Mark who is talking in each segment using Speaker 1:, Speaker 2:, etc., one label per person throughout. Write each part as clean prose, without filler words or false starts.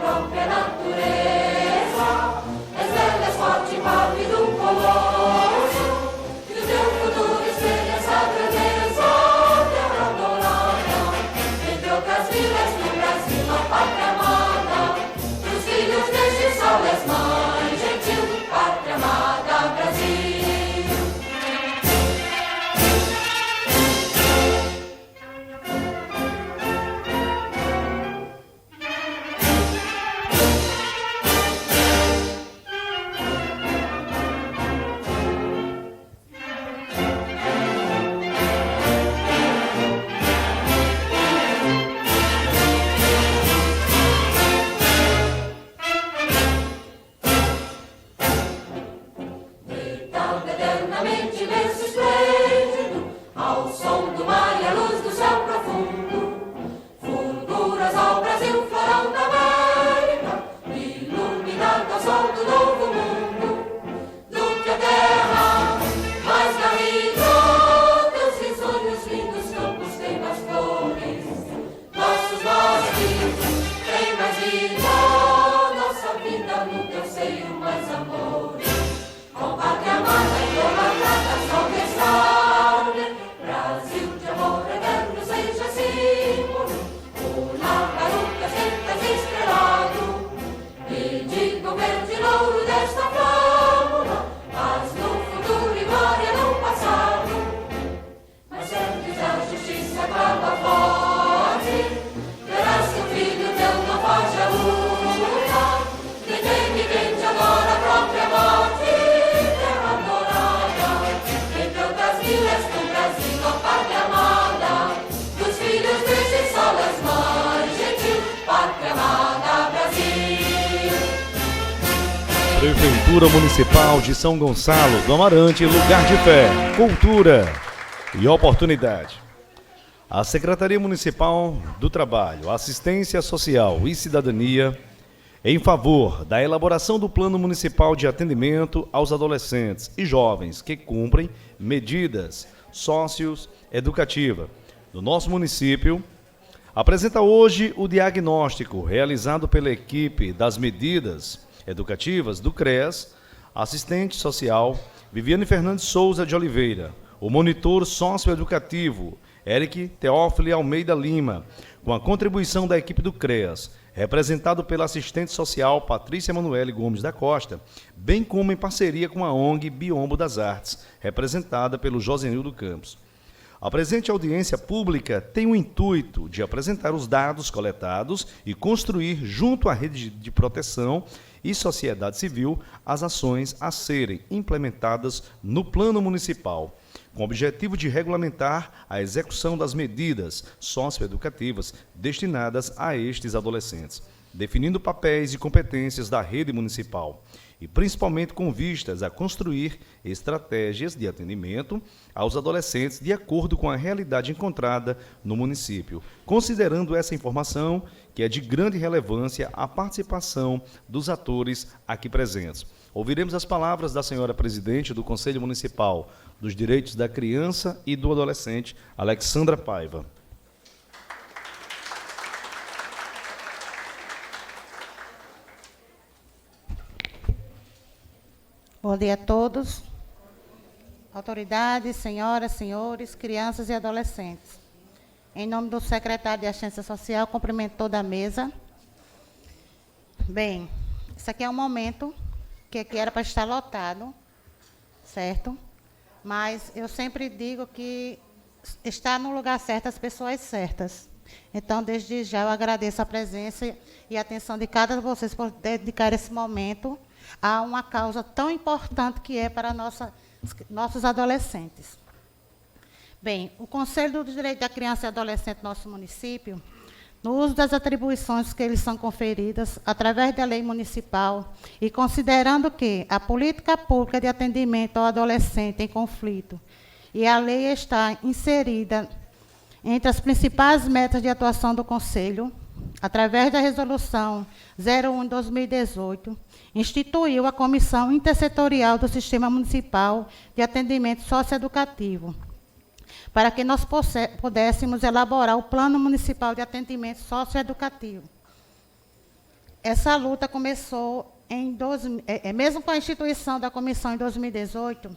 Speaker 1: própria natureza, és bela, és forte, pálido, colosso, e o teu futuro espelha essa grandeza, terra adorada, entre outras vilas do Brasil, a pátria amada, dos filhos deste sol és mãe gentil, pátria amada, Brasil. Eternamente imenso esplêndido, ao som do mar e à luz do céu profundo, fulguras ao Brasil, florão da América, iluminado ao sol do novo mundo, do que a terra mais garrida, teus risonhos lindos campos têm mais flores, nossos bosques têm mais vida, nossa vida no teu seio mais amores. Com pátria amada e idolatrada, sol restaure, Brasil de amor eterno seja símbolo, o lábaro que as estrelado, e diga o verde louro desta fábula, paz no futuro e glória no passado. Mas sempre a justiça acaba forte, verás que o filho teu não foge à luta, quem teme quem te adora a própria morte. Vilas do Brasil, a pátria amada, dos filhos deste sol és mãe gentil, pátria amada, Brasil.
Speaker 2: Prefeitura Municipal de São Gonçalo do Amarante, lugar de fé, cultura e oportunidade. A Secretaria Municipal do Trabalho, Assistência Social e Cidadania, em favor da elaboração do Plano Municipal de Atendimento aos Adolescentes e Jovens que cumprem medidas socioeducativas do nosso município, apresenta hoje o diagnóstico realizado pela equipe das medidas educativas do CREAS, assistente social Viviane Fernandes Souza de Oliveira, o monitor socioeducativo Eric Teófilo Almeida Lima, com a contribuição da equipe do CREAS, representado pela assistente social Patrícia Emanuele Gomes da Costa, bem como em parceria com a ONG Biombo das Artes, representada pelo Josenildo Campos. A presente audiência pública tem o intuito de apresentar os dados coletados e construir, junto à rede de proteção e sociedade civil, as ações a serem implementadas no plano municipal, com o objetivo de regulamentar a execução das medidas socioeducativas destinadas a estes adolescentes, definindo papéis e competências da rede municipal e principalmente com vistas a construir estratégias de atendimento aos adolescentes de acordo com a realidade encontrada no município, considerando essa informação que é de grande relevância a participação dos atores aqui presentes. Ouviremos as palavras da senhora presidente do Conselho Municipal dos Direitos da Criança e do Adolescente, Alexandra Paiva.
Speaker 3: Bom dia a todos, autoridades, senhoras, senhores, crianças e adolescentes. Em nome do secretário de Assistência Social, cumprimento toda a mesa. Bem, isso aqui é um momento que aqui era para estar lotado, certo? Mas eu sempre digo que está no lugar certo as pessoas certas. Então, desde já, eu agradeço a presença e a atenção de cada um de vocês por dedicar esse momento a uma causa tão importante que é para nossos adolescentes. Bem, o Conselho do Direito da Criança e Adolescente do nosso município, no uso das atribuições que eles são conferidas através da lei municipal e considerando que a política pública de atendimento ao adolescente em conflito e a lei está inserida entre as principais metas de atuação do Conselho, através da Resolução 01/2018, instituiu a Comissão Intersetorial do Sistema Municipal de Atendimento Socioeducativo, para que nós pudéssemos elaborar o Plano Municipal de Atendimento Socioeducativo. essa luta começou mesmo com a instituição da comissão em 2018,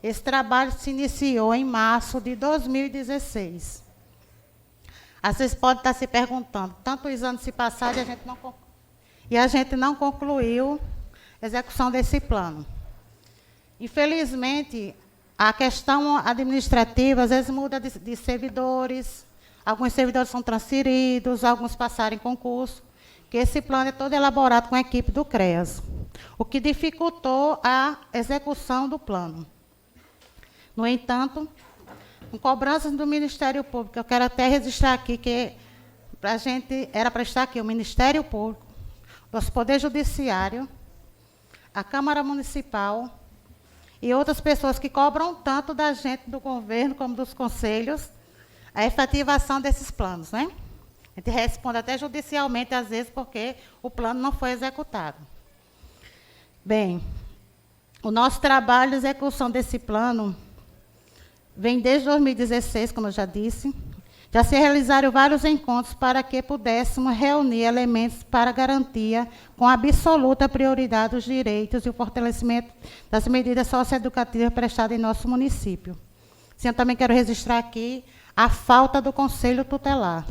Speaker 3: esse trabalho se iniciou em março de 2016. Vocês podem estar se perguntando, tantos anos se passaram e a gente não concluiu a execução desse plano. Infelizmente, a questão administrativa, às vezes, muda de servidores, alguns servidores são transferidos, alguns passaram em concurso, que esse plano é todo elaborado com a equipe do CREAS, o que dificultou a execução do plano. No entanto, com cobranças do Ministério Público, eu quero até registrar aqui que a gente era para estar aqui o Ministério Público, nosso Poder Judiciário, a Câmara Municipal e outras pessoas que cobram tanto da gente, do governo, como dos conselhos, a efetivação desses planos, né? A gente responde até judicialmente, às vezes, porque o plano não foi executado. Bem, o nosso trabalho de execução desse plano vem desde 2016, como eu já disse. Já se realizaram vários encontros para que pudéssemos reunir elementos para garantia com absoluta prioridade os direitos e o fortalecimento das medidas socioeducativas prestadas em nosso município. Sim, eu também quero registrar aqui a falta do Conselho Tutelar.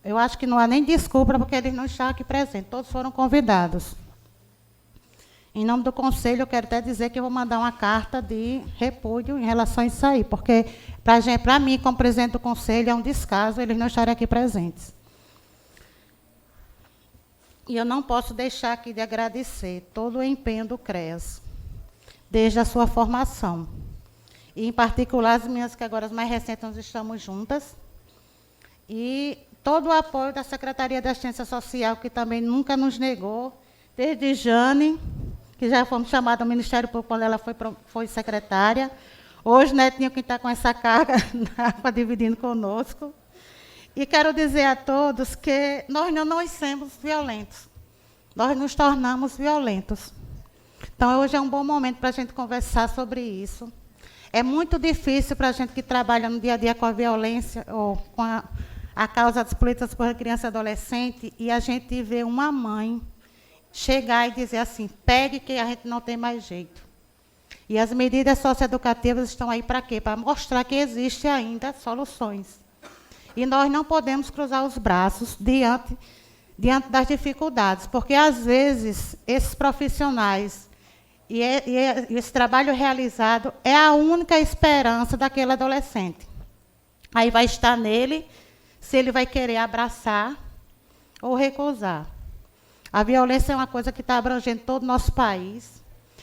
Speaker 3: Eu acho que não há nem desculpa, porque eles não estavam aqui presentes, todos foram convidados. Em nome do Conselho, eu quero até dizer que eu vou mandar uma carta de repúdio em relação a isso aí, porque, para mim, como presidente do Conselho, é um descaso eles não estarem aqui presentes. E eu não posso deixar aqui de agradecer todo o empenho do CREAS, desde a sua formação. E, em particular, as minhas, que agora as mais recentes, nós estamos juntas. E todo o apoio da Secretaria da Assistência Social, que também nunca nos negou, desde Jane, que já fomos chamados ao Ministério Público quando ela foi secretária. Hoje, Netinho, que está com essa carga dividindo conosco. E quero dizer a todos que nós não somos violentos. Nós nos tornamos violentos. Então, hoje é um bom momento para a gente conversar sobre isso. É muito difícil para a gente que trabalha no dia a dia com a violência, ou com a causa das políticas por criança e adolescente, e a gente vê uma mãe chegar e dizer assim, pegue que a gente não tem mais jeito. E as medidas socioeducativas estão aí para quê? Para mostrar que existe ainda soluções. E nós não podemos cruzar os braços diante das dificuldades, porque, às vezes, esses profissionais e esse trabalho realizado é a única esperança daquele adolescente. Aí vai estar nele se ele vai querer abraçar ou recusar. A violência é uma coisa que está abrangendo todo o nosso país,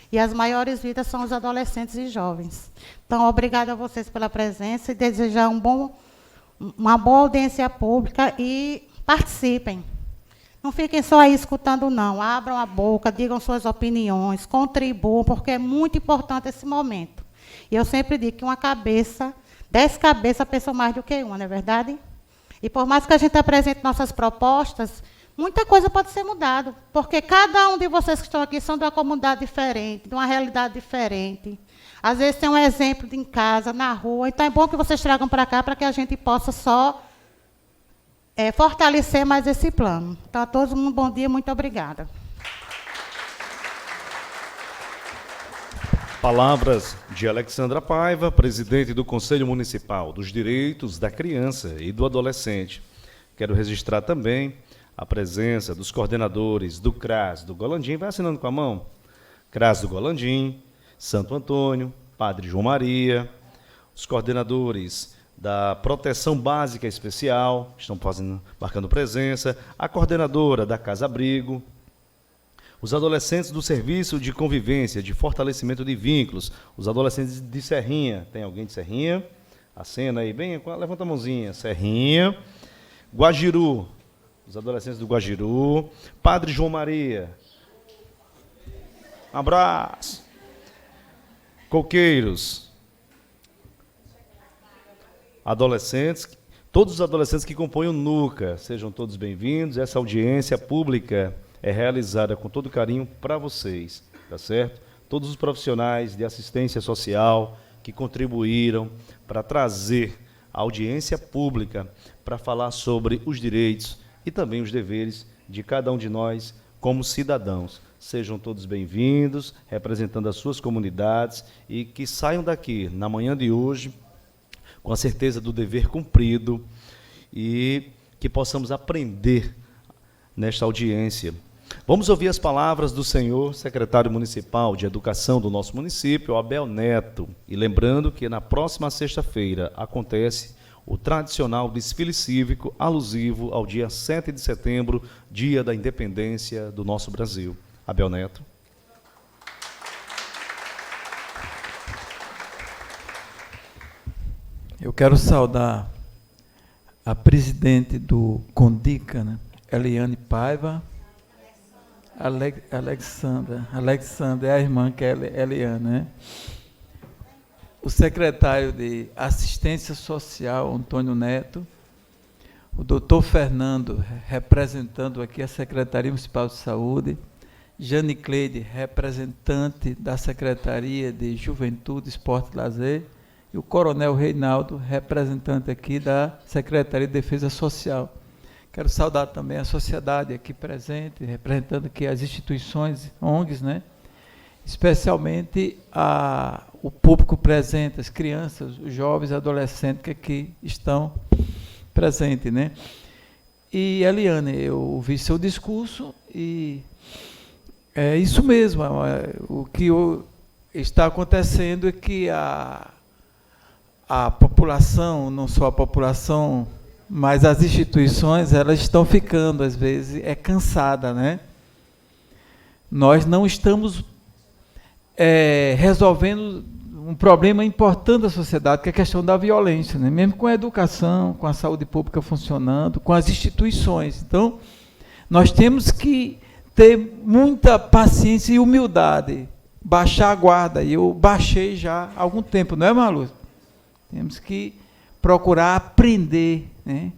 Speaker 3: e as maiores vidas são os adolescentes e jovens. Então, obrigada a vocês pela presença e desejar uma boa audiência pública e participem. Não fiquem só aí escutando, não. Abram a boca, digam suas opiniões, contribuam, porque é muito importante esse momento. E eu sempre digo que 10 cabeças pensam mais do que uma, não é verdade? E por mais que a gente apresente nossas propostas, muita coisa pode ser mudada, porque cada um de vocês que estão aqui são de uma comunidade diferente, de uma realidade diferente. Às vezes tem um exemplo em casa, na rua, então é bom que vocês tragam para cá para que a gente possa só fortalecer mais esse plano. Então, a todos um bom dia, muito obrigada.
Speaker 2: Palavras de Alexandra Paiva, presidente do Conselho Municipal dos Direitos da Criança e do Adolescente. Quero registrar também a presença dos coordenadores do CRAS do Golandim, vai assinando com a mão, CRAS do Golandim, Santo Antônio, Padre João Maria, os coordenadores da Proteção Básica Especial, estão marcando presença, a coordenadora da Casa Abrigo, os adolescentes do Serviço de Convivência, de Fortalecimento de Vínculos, os adolescentes de Serrinha, tem alguém de Serrinha? Acena aí, bem, levanta a mãozinha, Serrinha, Guajiru, os adolescentes do Guajiru, Padre João Maria, abraço, Coqueiros, adolescentes, todos os adolescentes que compõem o NUCA, sejam todos bem-vindos. Essa audiência pública é realizada com todo carinho para vocês, tá certo? Todos os profissionais de assistência social que contribuíram para trazer a audiência pública para falar sobre os direitos e também os deveres de cada um de nós como cidadãos. Sejam todos bem-vindos, representando as suas comunidades, e que saiam daqui, na manhã de hoje, com a certeza do dever cumprido, e que possamos aprender nesta audiência. Vamos ouvir as palavras do senhor secretário municipal de Educação do nosso município, Abel Neto. E lembrando que na próxima sexta-feira acontece o tradicional desfile cívico alusivo ao dia 7 de setembro, dia da independência do nosso Brasil. Abel Neto.
Speaker 4: Eu quero saudar a presidente do CONDICA, né? Eliane Paiva, Alexandra é a irmã que é Eliane, né? O secretário de Assistência Social, Antônio Neto, o doutor Fernando, representando aqui a Secretaria Municipal de Saúde, Jane Cleide, representante da Secretaria de Juventude, Esporte e Lazer, e o coronel Reinaldo, representante aqui da Secretaria de Defesa Social. Quero saudar também a sociedade aqui presente, representando aqui as instituições, ONGs, né? Especialmente o público presente, as crianças, os jovens, adolescentes que aqui estão presentes, né? E, Eliane, eu ouvi seu discurso e é isso mesmo. O que está acontecendo é que a população, não só a população, mas as instituições, elas estão ficando, às vezes, cansada, né? Nós não estamos resolvendo um problema importante da sociedade, que é a questão da violência, né? Mesmo com a educação, com a saúde pública funcionando, com as instituições. Então, nós temos que ter muita paciência e humildade, baixar a guarda. E eu baixei já há algum tempo, não é, Malu? Temos que procurar aprender, né?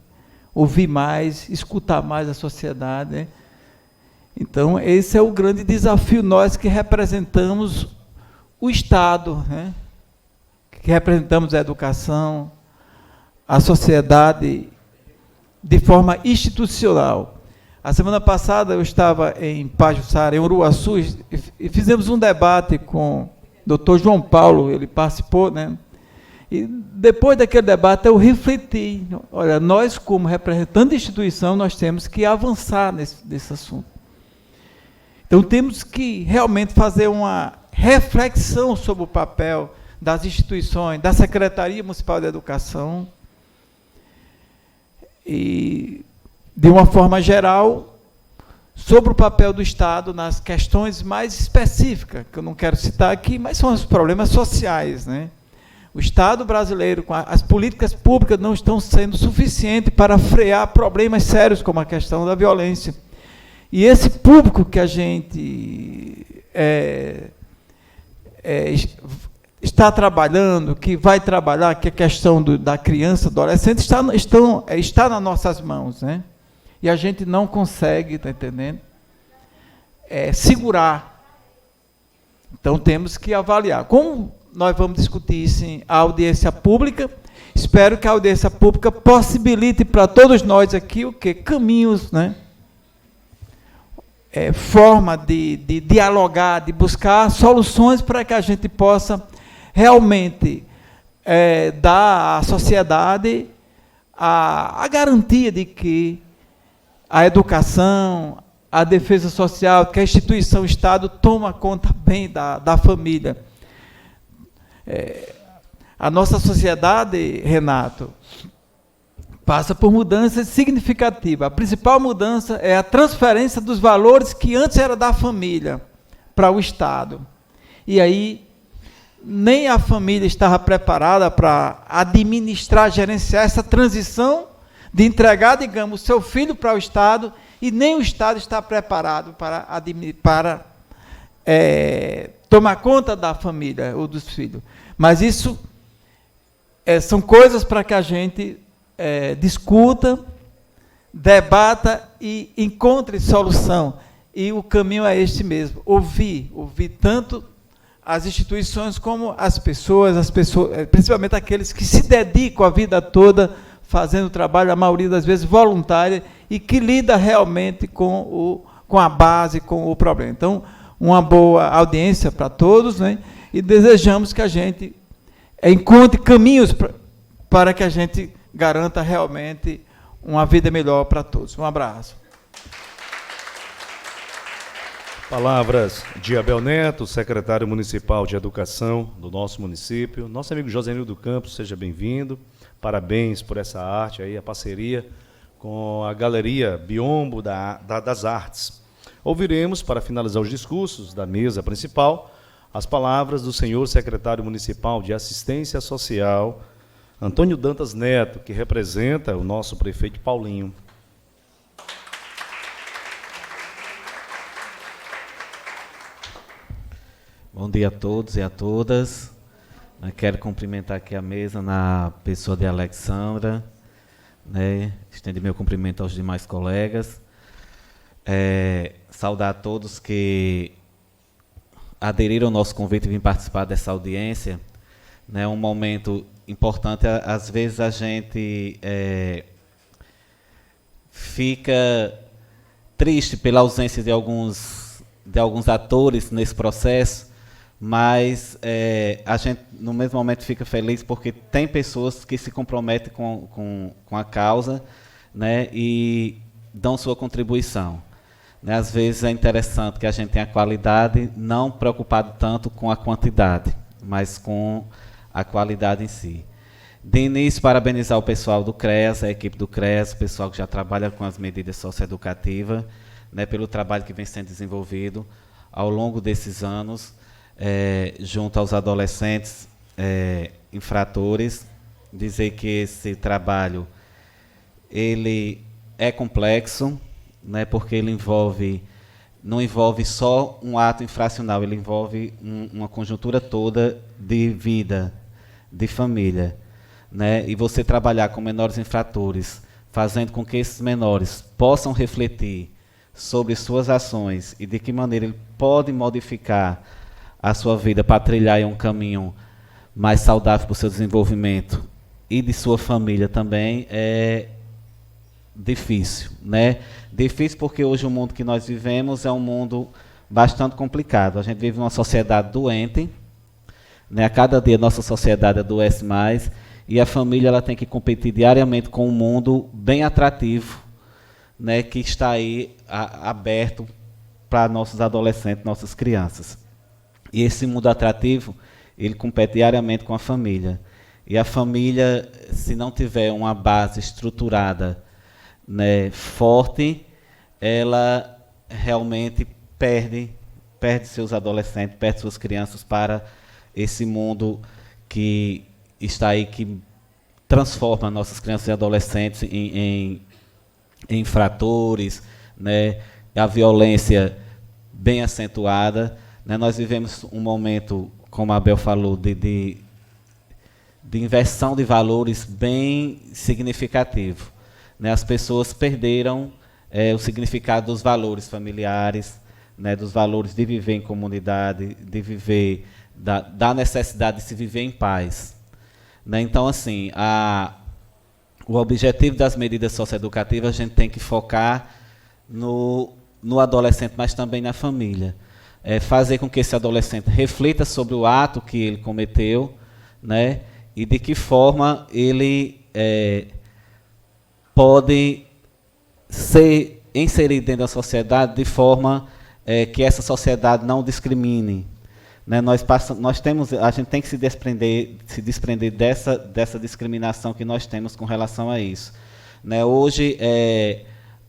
Speaker 4: Ouvir mais, escutar mais a sociedade, né? Então, esse é o grande desafio, nós que representamos o Estado, né? Que representamos a educação, a sociedade, de forma institucional. A semana passada eu estava em Pajuçara, em Uruaçu, e fizemos um debate com o Dr. João Paulo, ele participou, né? E depois daquele debate eu refleti, olha, nós como representantes de instituição, nós temos que avançar nesse assunto. Então temos que realmente fazer uma reflexão sobre o papel das instituições, da Secretaria Municipal de Educação, e, de uma forma geral, sobre o papel do Estado nas questões mais específicas, que eu não quero citar aqui, mas são os problemas sociais, né? O Estado brasileiro, com as políticas públicas, não estão sendo suficientes para frear problemas sérios, como a questão da violência. E esse público que a gente está trabalhando, que vai trabalhar, que é a questão da criança, adolescente, está nas nossas mãos, né? E a gente não consegue, está entendendo? Segurar. Então, temos que avaliar. Como nós vamos discutir isso em audiência pública, espero que a audiência pública possibilite para todos nós aqui o quê? Caminhos, né? Forma de dialogar, de buscar soluções para que a gente possa realmente dar à sociedade a garantia de que a educação, a defesa social, que a instituição, o Estado, toma conta bem da família. A nossa sociedade, Renato, passa por mudanças significativas. A principal mudança é a transferência dos valores que antes era da família para o Estado. E aí, nem a família estava preparada para administrar, gerenciar essa transição de entregar, digamos, o seu filho para o Estado, e nem o Estado está preparado para tomar conta da família ou dos filhos. Mas isso são coisas para que a gente discuta, debata e encontre solução. E o caminho é este mesmo, ouvir tanto as instituições como as pessoas, principalmente aqueles que se dedicam a vida toda fazendo trabalho, a maioria das vezes voluntária, e que lida realmente com a base, com o problema. Então, uma boa audiência para todos, né? E desejamos que a gente encontre caminhos para que a gente garanta realmente uma vida melhor para todos. Um abraço.
Speaker 2: Palavras de Abel Neto, secretário municipal de educação do nosso município. Nosso amigo Josenildo Campos, seja bem-vindo. Parabéns por essa arte aí, a parceria com a Galeria Biombo das Artes. Ouviremos, para finalizar os discursos da mesa principal, as palavras do senhor secretário municipal de Assistência Social, Antônio Dantas Neto, que representa o nosso prefeito Paulinho.
Speaker 5: Bom dia a todos e a todas. Eu quero cumprimentar aqui a mesa na pessoa de Alexandra, né? Estender meu cumprimento aos demais colegas. Saudar a todos que aderiram ao nosso convite e vim participar dessa audiência. É um momento importante. Às vezes a gente fica triste pela ausência de alguns atores nesse processo, mas a gente, no mesmo momento, fica feliz porque tem pessoas que se comprometem com a causa, né, e dão sua contribuição. Né, às vezes é interessante que a gente tenha qualidade, não preocupado tanto com a quantidade, mas com a qualidade em si. De início, parabenizar o pessoal do CREAS, a equipe do CREAS, o pessoal que já trabalha com as medidas socioeducativas, né, pelo trabalho que vem sendo desenvolvido ao longo desses anos, junto aos adolescentes infratores. Dizer que esse trabalho ele é complexo, né, porque ele não envolve só um ato infracional, ele envolve uma conjuntura toda de vida, de família. Né, e você trabalhar com menores infratores, fazendo com que esses menores possam refletir sobre suas ações e de que maneira ele pode modificar a sua vida para trilhar um caminho mais saudável para o seu desenvolvimento e de sua família também, é difícil, né? Difícil porque hoje o mundo que nós vivemos é um mundo bastante complicado. A gente vive numa sociedade doente, né? A cada dia a nossa sociedade adoece mais e a família ela tem que competir diariamente com um mundo bem atrativo, né? Que está aí aberto para nossos adolescentes, nossas crianças. E esse mundo atrativo, ele compete diariamente com a família. E a família, se não tiver uma base estruturada, né, forte, ela realmente perde seus adolescentes, perde suas crianças para esse mundo que está aí, que transforma nossas crianças e adolescentes em infratores, né, a violência bem acentuada. Né, nós vivemos um momento, como a Abel falou, de inversão de valores bem significativo. Né, as pessoas perderam o significado dos valores familiares, né, dos valores de viver em comunidade, de viver, da necessidade de se viver em paz. Né, então, assim, o objetivo das medidas socioeducativas, a gente tem que focar no adolescente, mas também na família. Fazer com que esse adolescente reflita sobre o ato que ele cometeu, né, e de que forma ele pode ser inserido dentro da sociedade de forma que essa sociedade não discrimine. Né, a gente tem que se desprender dessa discriminação que nós temos com relação a isso. Né, hoje,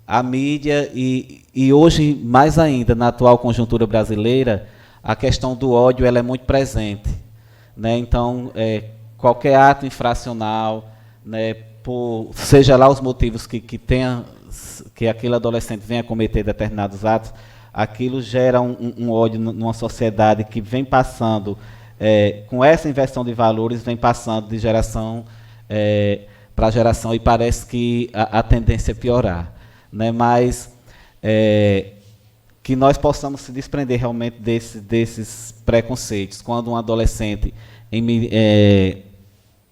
Speaker 5: a mídia, e hoje mais ainda, na atual conjuntura brasileira, a questão do ódio ela é muito presente. Né, então, qualquer ato infracional, né, seja lá os motivos que aquele adolescente venha a cometer determinados atos, aquilo gera um ódio numa sociedade que vem passando, com essa inversão de valores, vem passando de geração para geração, e parece que a tendência é piorar. Né, mas que nós possamos se desprender realmente desses preconceitos. Quando um adolescente,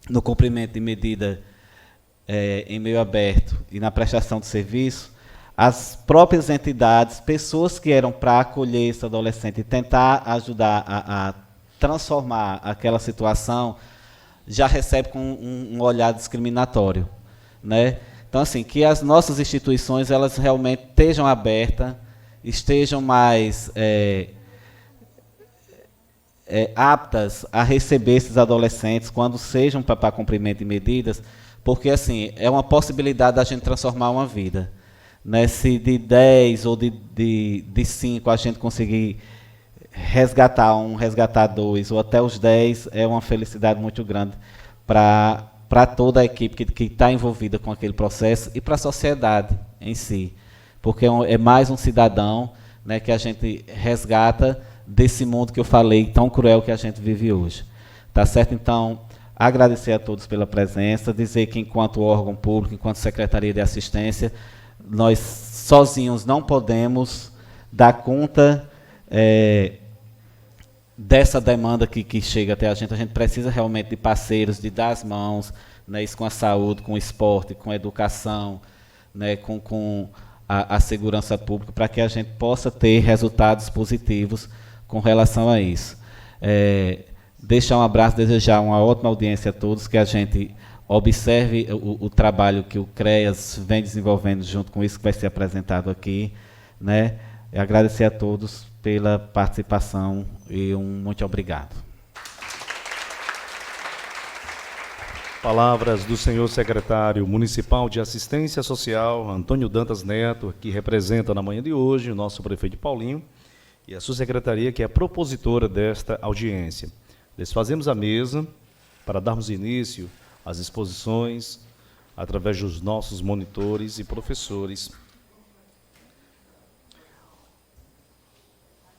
Speaker 5: no cumprimento de medida em meio aberto e na prestação de serviço, as próprias entidades, pessoas que eram para acolher esse adolescente e tentar ajudar a transformar aquela situação, já recebe com um olhar discriminatório, né? Então, assim, que as nossas instituições elas realmente estejam abertas, estejam mais aptas a receber esses adolescentes quando sejam para cumprimento de medidas, porque assim é uma possibilidade da gente transformar uma vida, né? Se de 10 ou de 5 a gente conseguir resgatar um, resgatar 2 ou até os 10, é uma felicidade muito grande para toda a equipe que está envolvida com aquele processo e para a sociedade em si, porque é mais um cidadão, né, que a gente resgata desse mundo que eu falei, tão cruel que a gente vive hoje. Tá certo? Então, agradecer a todos pela presença, dizer que enquanto órgão público, enquanto Secretaria de Assistência, nós sozinhos não podemos dar conta dessa demanda que chega até a gente precisa realmente de parceiros, de dar as mãos, né, isso com a saúde, com o esporte, com a educação, né, com a segurança pública, para que a gente possa ter resultados positivos com relação a isso. Deixar um abraço, desejar uma ótima audiência a todos, que a gente observe o trabalho que o CREAS vem desenvolvendo junto com isso que vai ser apresentado aqui, né? E agradecer a todos pela participação e muito obrigado.
Speaker 2: Palavras do senhor secretário municipal de Assistência Social, Antônio Dantas Neto, que representa na manhã de hoje o nosso prefeito Paulinho e a sua secretaria, que é a propositora desta audiência. Desfazemos a mesa para darmos início às exposições através dos nossos monitores e professores.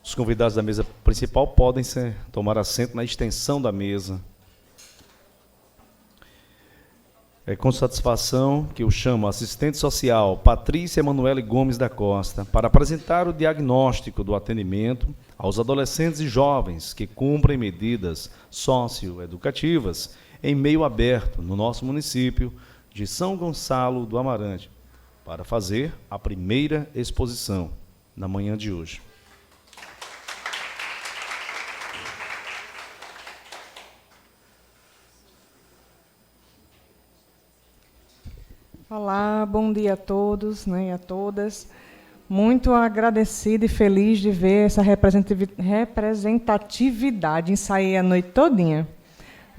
Speaker 2: Os convidados da mesa principal podem tomar assento na extensão da mesa. É com satisfação que eu chamo a assistente social Patrícia Emanuele Gomes da Costa para apresentar o diagnóstico do atendimento aos adolescentes e jovens que cumprem medidas socioeducativas em meio aberto no nosso município de São Gonçalo do Amarante, para fazer a primeira exposição na manhã de hoje.
Speaker 6: Olá, bom dia a todos, né, e a todas. Muito agradecida e feliz de ver essa representatividade. Ensaiei a noite todinha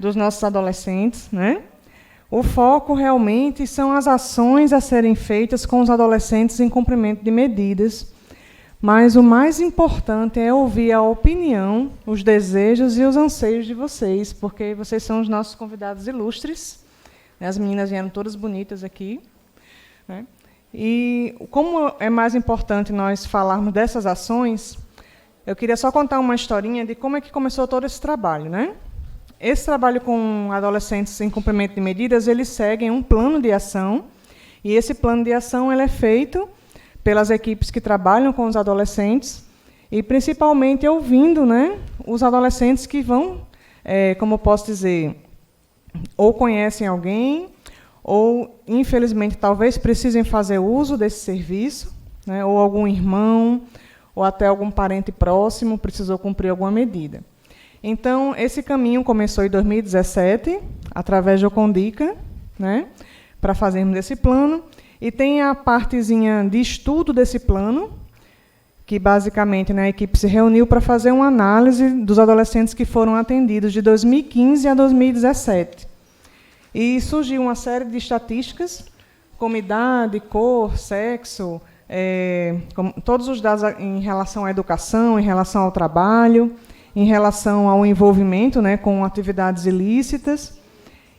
Speaker 6: dos nossos adolescentes, né? O foco realmente são as ações a serem feitas com os adolescentes em cumprimento de medidas, mas o mais importante é ouvir a opinião, os desejos e os anseios de vocês, porque vocês são os nossos convidados ilustres. As meninas vieram todas bonitas aqui, né? E como é mais importante nós falarmos dessas ações, eu queria só contar uma historinha de como é que começou todo esse trabalho, né? Esse trabalho com adolescentes em cumprimento de medidas, eles seguem um plano de ação, e esse plano de ação ele é feito pelas equipes que trabalham com os adolescentes, e principalmente ouvindo, né, os adolescentes que vão, como eu posso dizer, ou conhecem alguém, ou, infelizmente, talvez precisem fazer uso desse serviço, né, ou algum irmão, ou até algum parente próximo precisou cumprir alguma medida. Então, esse caminho começou em 2017, através do Condica, né, para fazermos esse plano, e tem a partezinha de estudo desse plano, que, basicamente, né, a equipe se reuniu para fazer uma análise dos adolescentes que foram atendidos de 2015 a 2017. E surgiu uma série de estatísticas, como idade, cor, sexo, todos os dados em relação à educação, em relação ao trabalho, em relação ao envolvimento, né, com atividades ilícitas,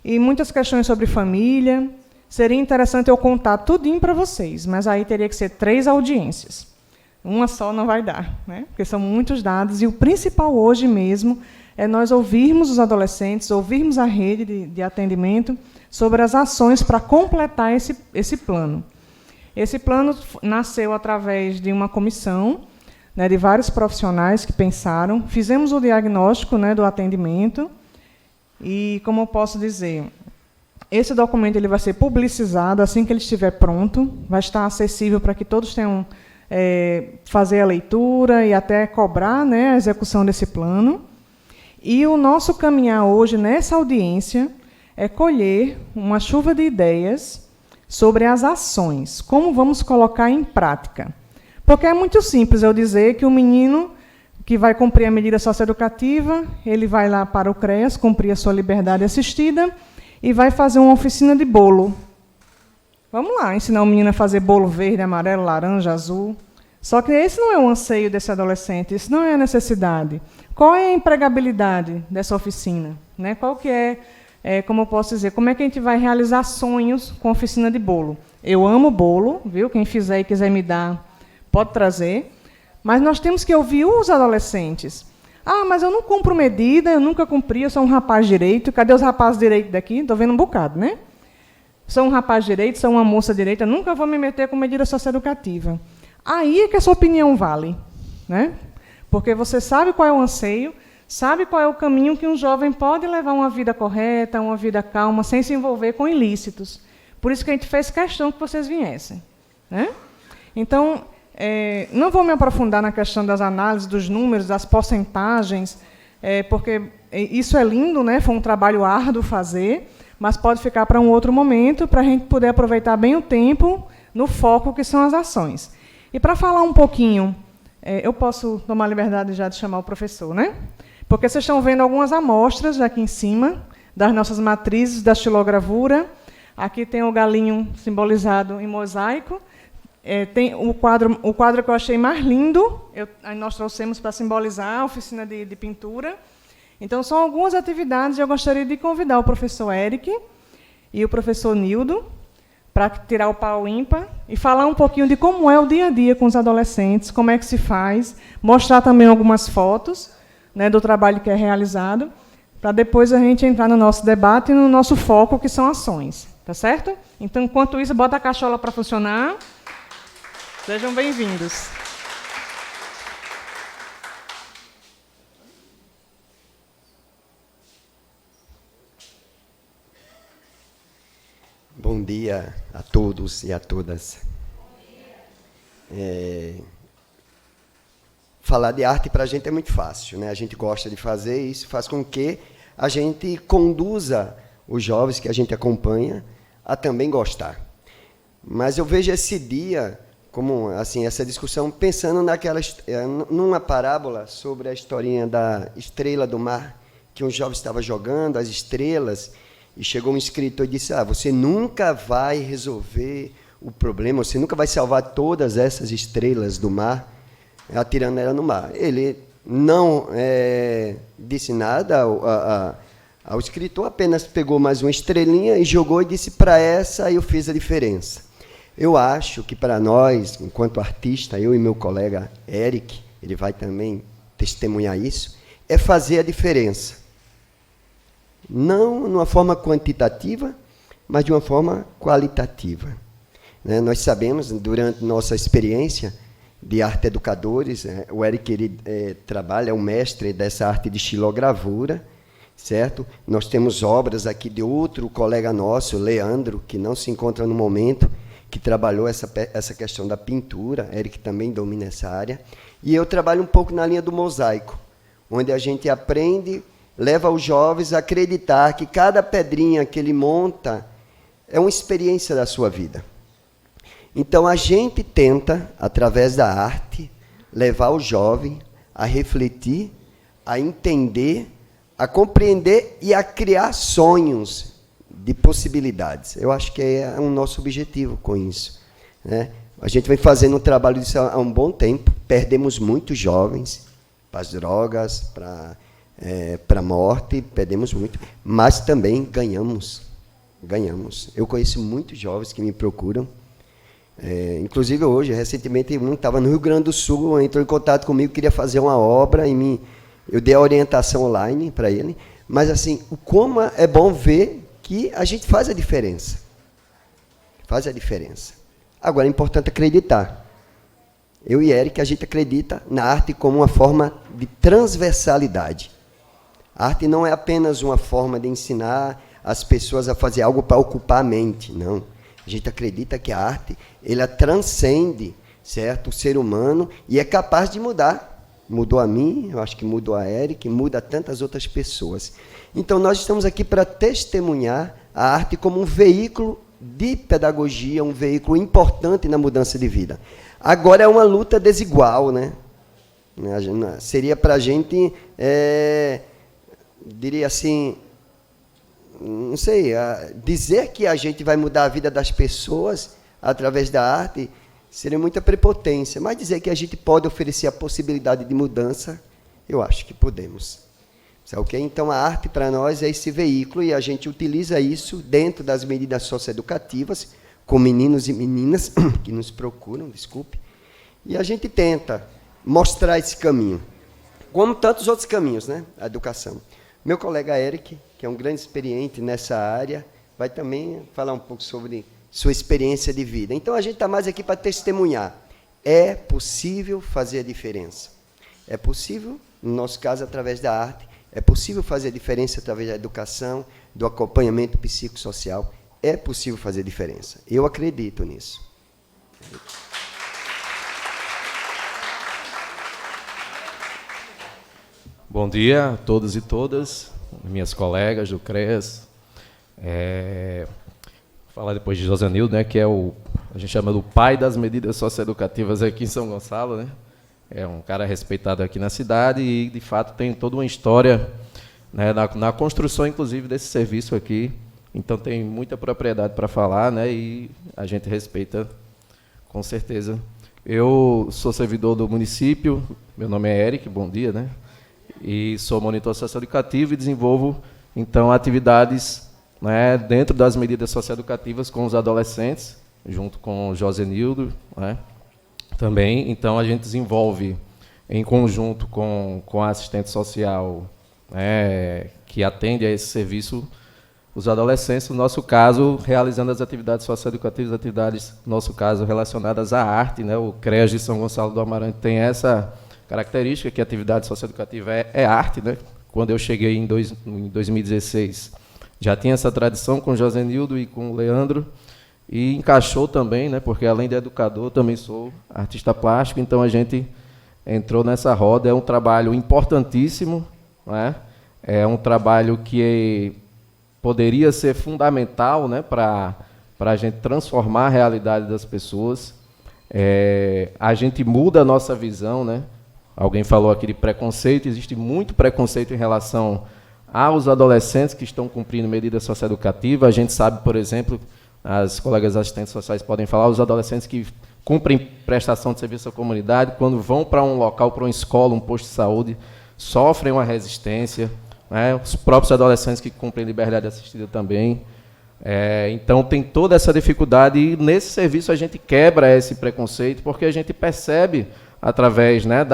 Speaker 6: e muitas questões sobre família. Seria interessante eu contar tudinho para vocês, mas aí teria que ser 3 audiências. Uma só não vai dar, né? Porque são muitos dados, e o principal hoje mesmo é nós ouvirmos os adolescentes, ouvirmos a rede de atendimento sobre as ações para completar esse plano. Esse plano nasceu através de uma comissão, né, de vários profissionais que pensaram, fizemos o diagnóstico, né, do atendimento, e, como eu posso dizer, Esse documento ele vai ser publicizado assim que ele estiver pronto, vai estar acessível para que todos tenham fazer a leitura e até cobrar, né, a execução desse plano. E o nosso caminhar hoje nessa audiência é colher uma chuva de ideias sobre as ações, como vamos colocar em prática. Porque é muito simples eu dizer que o menino que vai cumprir a medida socioeducativa, ele vai lá para o CREAS, cumprir a sua liberdade assistida, e vai fazer uma oficina de bolo. Vamos lá, ensinar o menino a fazer bolo verde, amarelo, laranja, azul. Só que esse não é o anseio desse adolescente, isso não é a necessidade. Qual é a empregabilidade dessa oficina? Né? Qual que como eu posso dizer, como é que a gente vai realizar sonhos com oficina de bolo? Eu amo bolo, viu? Quem fizer e quiser me dar, pode trazer. Mas nós temos que ouvir os adolescentes. Ah, mas eu não cumpro medida, eu nunca cumpri, eu sou um rapaz direito. Cadê os rapazes direitos daqui? Estou vendo um bocado, né? Sou um rapaz direito, sou uma moça direita, nunca vou me meter com medida socioeducativa. Aí é que a sua opinião vale, né? Porque você sabe qual é o anseio, sabe qual é o caminho que um jovem pode levar uma vida correta, uma vida calma, sem se envolver com ilícitos. Por isso que a gente fez questão que vocês viessem, né? Então, não vou me aprofundar na questão das análises, dos números, das porcentagens, porque isso é lindo, né? Foi um trabalho árduo fazer, mas pode ficar para um outro momento, para a gente poder aproveitar bem o tempo no foco que são as ações. E para falar um pouquinho, eu posso tomar a liberdade já de chamar o professor, né? Porque vocês estão vendo algumas amostras aqui em cima, das nossas matrizes da xilogravura. Aqui tem o galinho simbolizado em mosaico. Tem o quadro que eu achei mais lindo, nós trouxemos para simbolizar a oficina de pintura. Então, são algumas atividades, e eu gostaria de convidar o professor Eric e o professor Nildo para tirar o pau ímpar e falar um pouquinho de como é o dia a dia com os adolescentes, como é que se faz, mostrar também algumas fotos, né, do trabalho que é realizado, para depois a gente entrar no nosso debate e no nosso foco, que são ações. Tá certo? Então, enquanto isso, bota a cachola para funcionar. Sejam bem-vindos.
Speaker 7: Bom dia a todos e a todas. Falar de arte para a gente é muito fácil, né? A gente gosta de fazer, e isso faz com que a gente conduza os jovens que a gente acompanha a também gostar. Mas eu vejo esse dia como assim, essa discussão pensando numa parábola sobre a historinha da estrela do mar, que um jovem estava jogando as estrelas, e chegou um escritor e disse: você nunca vai resolver o problema, você nunca vai salvar todas essas estrelas do mar, atirando ela no mar. Ele não disse nada ao escritor, apenas pegou mais uma estrelinha e jogou e disse: para essa eu fiz a diferença. Eu acho que para nós, enquanto artista, eu e meu colega Eric, ele vai também testemunhar isso, é fazer a diferença. Não de uma forma quantitativa, mas de uma forma qualitativa. Né? Nós sabemos, durante nossa experiência de arte educadores, o Eric ele, trabalha, é o mestre dessa arte de xilogravura, certo? Nós temos obras aqui de outro colega nosso, Leandro, que não se encontra no momento, que trabalhou essa questão da pintura, Eric também domina essa área, e eu trabalho um pouco na linha do mosaico, onde a gente aprende, leva os jovens a acreditar que cada pedrinha que ele monta é uma experiência da sua vida. Então, a gente tenta, através da arte, levar o jovem a refletir, a entender, a compreender e a criar sonhos de possibilidades. Eu acho que é o nosso objetivo com isso. Né? A gente vem fazendo um trabalho disso há um bom tempo, perdemos muitos jovens para as drogas, para a morte, perdemos muito, mas também ganhamos. Eu conheço muitos jovens que me procuram, inclusive hoje, recentemente, um estava no Rio Grande do Sul, entrou em contato comigo, queria fazer uma obra, e eu dei a orientação online para ele, mas assim, como é bom ver que a gente faz a diferença. Faz a diferença. Agora, é importante acreditar. Eu e Eric, a gente acredita na arte como uma forma de transversalidade. A arte não é apenas uma forma de ensinar, as pessoas a fazer algo para ocupar a mente, não. A gente acredita que a arte, ela transcende, certo, o ser humano e é capaz de mudar. Mudou a mim, eu acho que mudou a Eric, muda a tantas outras pessoas. Então, nós estamos aqui para testemunhar a arte como um veículo de pedagogia, um veículo importante na mudança de vida. Agora é uma luta desigual, né? Seria para a gente, diria assim, não sei, dizer que a gente vai mudar a vida das pessoas através da arte seria muita prepotência, mas dizer que a gente pode oferecer a possibilidade de mudança, eu acho que podemos. Okay? Então, a arte, para nós, é esse veículo, e a gente utiliza isso dentro das medidas socioeducativas, com meninos e meninas que nos procuram, desculpe, e a gente tenta mostrar esse caminho, como tantos outros caminhos, né? A educação. Meu colega Eric, que é um grande experiente nessa área, vai também falar um pouco sobre sua experiência de vida. Então, a gente está mais aqui para testemunhar. É possível fazer a diferença. É possível, no nosso caso, através da arte, é possível fazer a diferença através da educação, do acompanhamento psicossocial. É possível fazer a diferença. Eu acredito nisso.
Speaker 8: Bom dia a todos e todas, minhas colegas do CREAS. Falar depois de Josenildo, né, que é a gente chama do pai das medidas socioeducativas aqui em São Gonçalo, né? É um cara respeitado aqui na cidade e, de fato, tem toda uma história, né, na construção, inclusive, desse serviço aqui. Então, tem muita propriedade para falar, né, e a gente respeita, com certeza. Eu sou servidor do município, meu nome é Eric, bom dia, né? E sou monitor socioeducativo e desenvolvo, então, atividades, né, dentro das medidas socioeducativas com os adolescentes, junto com o Josenildo, né, também. Então, a gente desenvolve, em conjunto com a assistente social, né, que atende a esse serviço, os adolescentes, no nosso caso, realizando as atividades socioeducativas, atividades, no nosso caso, relacionadas à arte, né. O CREAS de São Gonçalo do Amarante tem essa característica, que a atividade socioeducativa é arte, né. Quando eu cheguei em 2016, já tinha essa tradição com o Josenildo e com o Leandro, e encaixou também, né, porque além de educador, também sou artista plástico, então a gente entrou nessa roda. É um trabalho importantíssimo, né, é um trabalho que poderia ser fundamental, né, para a gente transformar a realidade das pessoas. A gente muda a nossa visão, né? Alguém falou aqui de preconceito, existe muito preconceito em relação aos adolescentes que estão cumprindo medida socioeducativa. A gente sabe, por exemplo, as colegas assistentes sociais podem falar, os adolescentes que cumprem prestação de serviço à comunidade, quando vão para um local, para uma escola, um posto de saúde, sofrem uma resistência, né? Os próprios adolescentes que cumprem liberdade assistida também. Então, tem toda essa dificuldade, e nesse serviço a gente quebra esse preconceito, porque a gente percebe, através, né,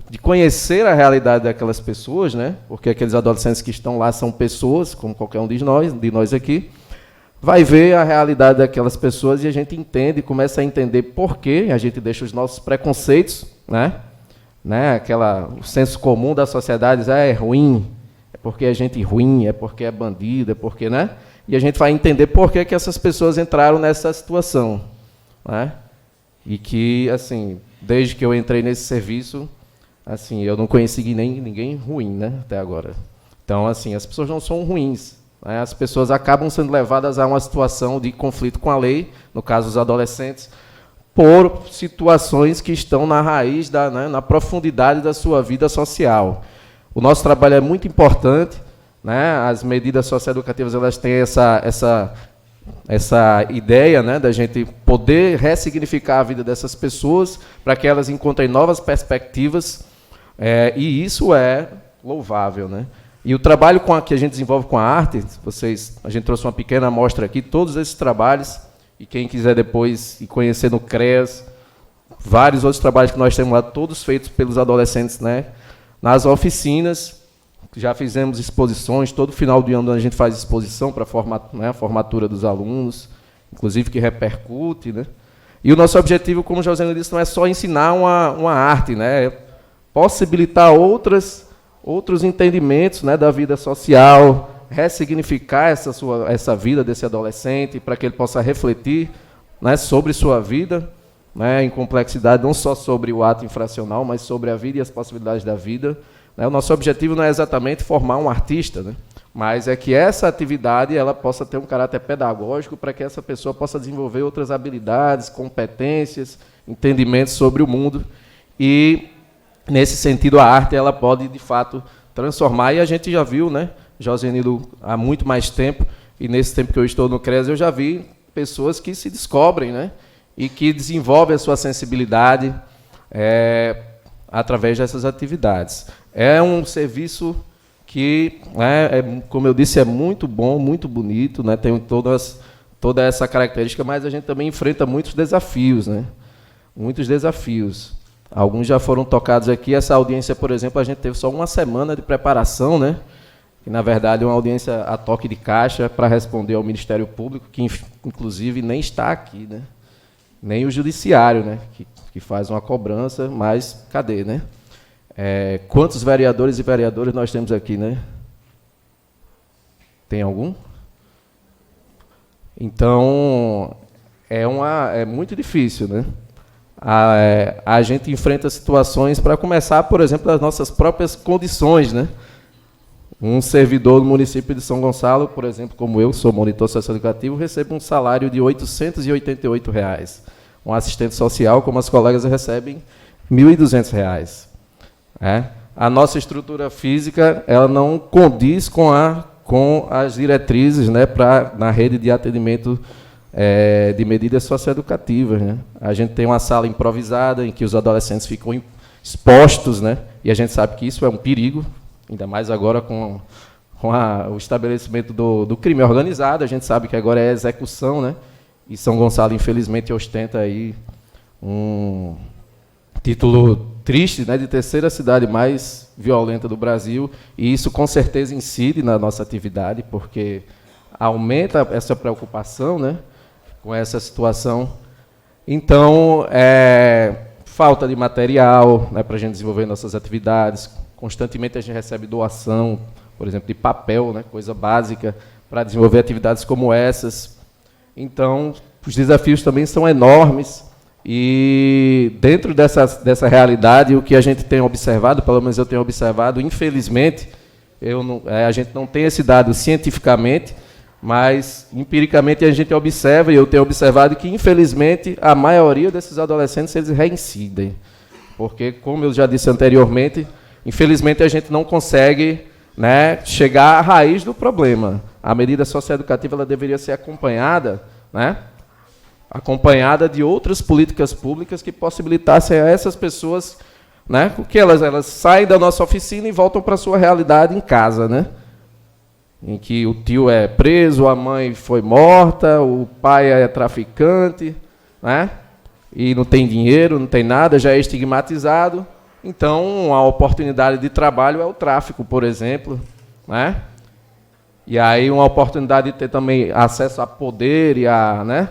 Speaker 8: de conhecer a realidade daquelas pessoas, né, porque aqueles adolescentes que estão lá são pessoas, como qualquer um de nós aqui, vai ver a realidade daquelas pessoas e a gente entende, começa a entender por que a gente deixa os nossos preconceitos, né, o senso comum da sociedade, é ruim, é porque é gente ruim, é porque é bandido, é porque, né, e a gente vai entender por que essas pessoas entraram nessa situação, né, e que, assim, desde que eu entrei nesse serviço, assim, eu não conheci ninguém ruim, né, até agora. Então, assim, as pessoas não são ruins, né? As pessoas acabam sendo levadas a uma situação de conflito com a lei, no caso os adolescentes, por situações que estão na raiz, na profundidade da sua vida social. O nosso trabalho é muito importante, né? As medidas socioeducativas, elas têm essa ideia, né, da gente poder ressignificar a vida dessas pessoas para que elas encontrem novas perspectivas, e isso é louvável, né? E o trabalho que a gente desenvolve com a arte, a gente trouxe uma pequena amostra aqui, todos esses trabalhos, e quem quiser depois ir conhecer no CREAS, vários outros trabalhos que nós temos lá, todos feitos pelos adolescentes, né, nas oficinas. Já fizemos exposições, todo final do ano a gente faz exposição para a formatura dos alunos, inclusive que repercute, né? E o nosso objetivo, como o Josenildo disse, não é só ensinar uma arte, né? É possibilitar outros entendimentos, né, da vida social, ressignificar essa vida desse adolescente, para que ele possa refletir, né, sobre sua vida, né, em complexidade, não só sobre o ato infracional, mas sobre a vida e as possibilidades da vida. Né. O nosso objetivo não é exatamente formar um artista, né, mas é que essa atividade ela possa ter um caráter pedagógico para que essa pessoa possa desenvolver outras habilidades, competências, entendimentos sobre o mundo. E, nesse sentido, a arte ela pode, de fato, transformar. E a gente já viu, né, Josenildo, há muito mais tempo, e nesse tempo que eu estou no CRES, eu já vi pessoas que se descobrem, né, e que desenvolvem a sua sensibilidade através dessas atividades. É um serviço que, como eu disse, é muito bom, muito bonito, né, tem toda essa característica, mas a gente também enfrenta muitos desafios, né, muitos desafios. Alguns já foram tocados aqui. Essa audiência, por exemplo, a gente teve só uma semana de preparação, né, que, na verdade, é uma audiência a toque de caixa para responder ao Ministério Público, que, inclusive, nem está aqui, né? Nem o Judiciário, né? Que faz uma cobrança, mas cadê, né? Quantos vereadores e vereadoras nós temos aqui, né? Tem algum? Então, é muito difícil, né? A gente enfrenta situações, para começar, por exemplo, das nossas próprias condições, né? Um servidor do município de São Gonçalo, por exemplo, como eu, sou monitor socioeducativo, recebe um salário de R$ 888. Um assistente social, como as colegas, recebem R$ 1.200. A nossa estrutura física ela não condiz com as diretrizes, né, na rede de atendimento de medidas socioeducativas. Né? A gente tem uma sala improvisada em que os adolescentes ficam expostos, né, e a gente sabe que isso é um perigo, ainda mais agora com o estabelecimento do crime organizado. A gente sabe que agora é execução, né? E São Gonçalo, infelizmente, ostenta aí um título triste, né, de terceira cidade mais violenta do Brasil, e isso com certeza incide na nossa atividade, porque aumenta essa preocupação, né, com essa situação. Então, falta de material, né, para a gente desenvolver nossas atividades. Constantemente a gente recebe doação, por exemplo, de papel, né, coisa básica, para desenvolver atividades como essas. Então, os desafios também são enormes, e dentro dessa realidade, o que a gente tem observado, pelo menos eu tenho observado, infelizmente, a gente não tem esse dado cientificamente, mas empiricamente a gente observa, e eu tenho observado que, infelizmente, a maioria desses adolescentes eles reincidem. Porque, como eu já disse anteriormente, infelizmente a gente não consegue, né, chegar à raiz do problema. A medida socioeducativa ela deveria ser acompanhada, né, de outras políticas públicas que possibilitassem a essas pessoas, né, porque elas saem da nossa oficina e voltam para a sua realidade em casa, né, em que o tio é preso, a mãe foi morta, o pai é traficante, né, e não tem dinheiro, não tem nada, já é estigmatizado. Então, a oportunidade de trabalho é o tráfico, por exemplo, né? E aí uma oportunidade de ter também acesso a poder e né?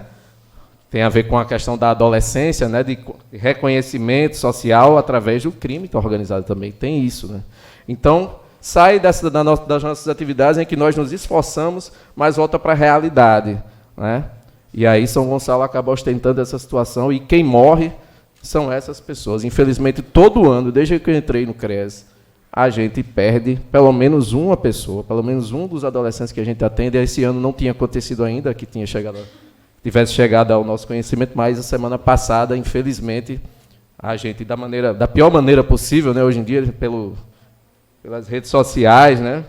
Speaker 8: Tem a ver com a questão da adolescência, né? De reconhecimento social através do crime organizado também. Tem isso, né? Então, sai das nossas atividades em que nós nos esforçamos, mas volta para a realidade, né? E aí São Gonçalo acaba ostentando essa situação, e quem morre são essas pessoas. Infelizmente, todo ano, desde que eu entrei no CRES, a gente perde pelo menos uma pessoa, pelo menos um dos adolescentes que a gente atende. Esse ano não tinha acontecido ainda, que tivesse chegado ao nosso conhecimento, mas a semana passada, infelizmente, a gente, da pior maneira possível, né, hoje em dia, pelas redes sociais, né,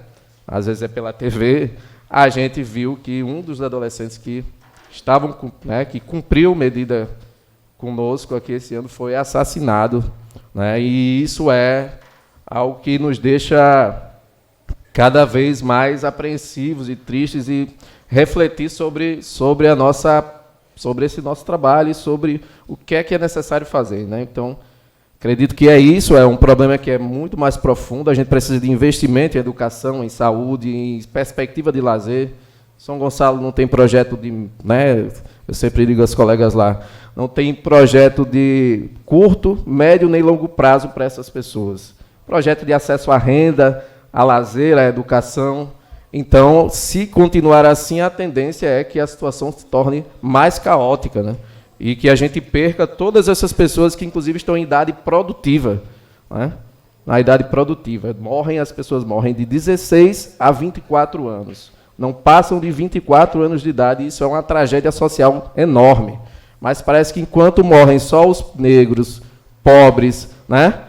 Speaker 8: às vezes é pela TV, a gente viu que um dos adolescentes que cumpriu medida conosco aqui esse ano foi assassinado, né? E isso é algo que nos deixa cada vez mais apreensivos e tristes, e refletir sobre esse nosso trabalho e sobre o que é necessário fazer, né? Então, acredito que é um problema que é muito mais profundo. A gente precisa de investimento em educação, em saúde, em perspectiva de lazer. São Gonçalo não tem projeto né, eu sempre digo aos colegas lá, não tem projeto de curto, médio nem longo prazo para essas pessoas. Projeto de acesso à renda, a lazer, à educação. Então, se continuar assim, a tendência é que a situação se torne mais caótica, né? E que a gente perca todas essas pessoas que, inclusive, estão em idade produtiva, né? Na idade produtiva. As pessoas morrem de 16 a 24 anos. Não passam de 24 anos de idade, e isso é uma tragédia social enorme. Mas parece que enquanto morrem só os negros, pobres, né,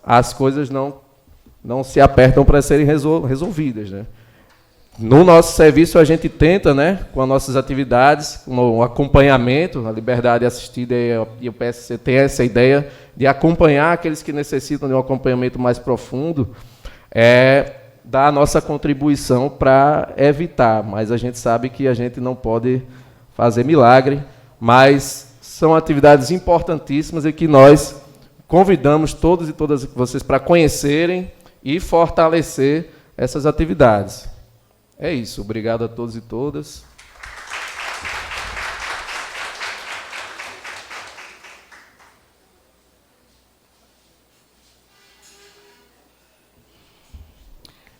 Speaker 8: as coisas não se apertam para serem resolvidas, né? No nosso serviço, a gente tenta, né, com as nossas atividades, com o acompanhamento, a liberdade assistida e o PSC tem essa ideia de acompanhar aqueles que necessitam de um acompanhamento mais profundo, dar a nossa contribuição para evitar, mas a gente sabe que a gente não pode fazer milagre, mas são atividades importantíssimas e que nós convidamos todos e todas vocês para conhecerem e fortalecer essas atividades. É isso. Obrigado a todos e todas.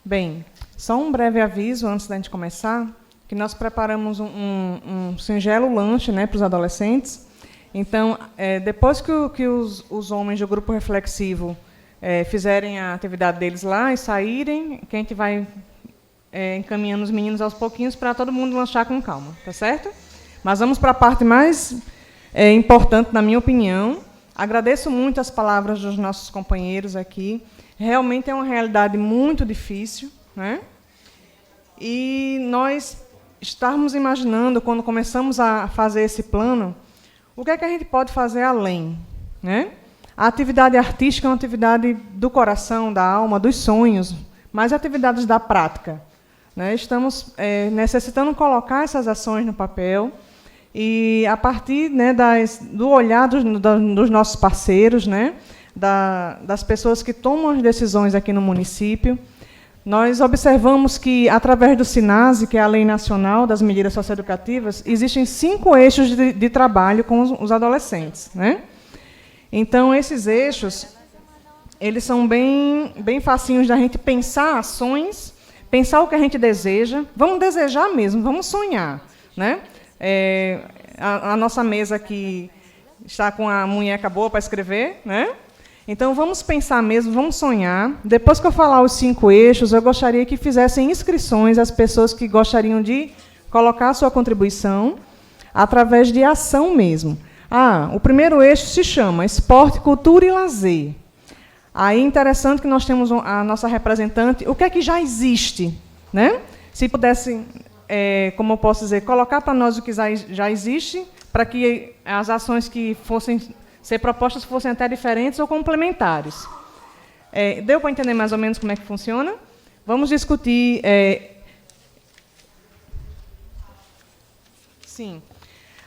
Speaker 6: Bem, só um breve aviso antes da gente começar, que nós preparamos um singelo lanche, né, para os adolescentes. Então, depois que os homens do grupo reflexivo fizerem a atividade deles lá e saírem, que a gente vai encaminhando os meninos aos pouquinhos para todo mundo lanchar com calma, tá certo? Mas vamos para a parte mais importante, na minha opinião. Agradeço muito as palavras dos nossos companheiros aqui. Realmente é uma realidade muito difícil, né? E nós estarmos imaginando, quando começamos a fazer esse plano, o que é que a gente pode fazer além, né? A atividade artística é uma atividade do coração, da alma, dos sonhos, mas atividades da prática, né? Estamos necessitando colocar essas ações no papel e, a partir, né, do olhar dos nossos parceiros, né, das pessoas que tomam as decisões aqui no município, nós observamos que, através do SINASE, que é a Lei Nacional das Medidas Socioeducativas, existem 5 eixos de trabalho com os adolescentes, né? Então, esses eixos, eles são bem facinhos da gente pensar ações, pensar o que a gente deseja. Vamos desejar mesmo, vamos sonhar, né? A nossa mesa aqui está com a munheca boa para escrever, né? Então, vamos pensar mesmo, vamos sonhar. Depois que eu falar os 5 eixos, eu gostaria que fizessem inscrições as pessoas que gostariam de colocar a sua contribuição através de ação mesmo. O primeiro eixo se chama Esporte, Cultura e Lazer. Aí, interessante que nós temos a nossa representante. O que é que já existe, né? Se pudesse, como eu posso dizer, colocar para nós o que já existe, para que as ações que fossem ser propostas fossem até diferentes ou complementares. Deu para entender mais ou menos como é que funciona? Vamos discutir... Sim.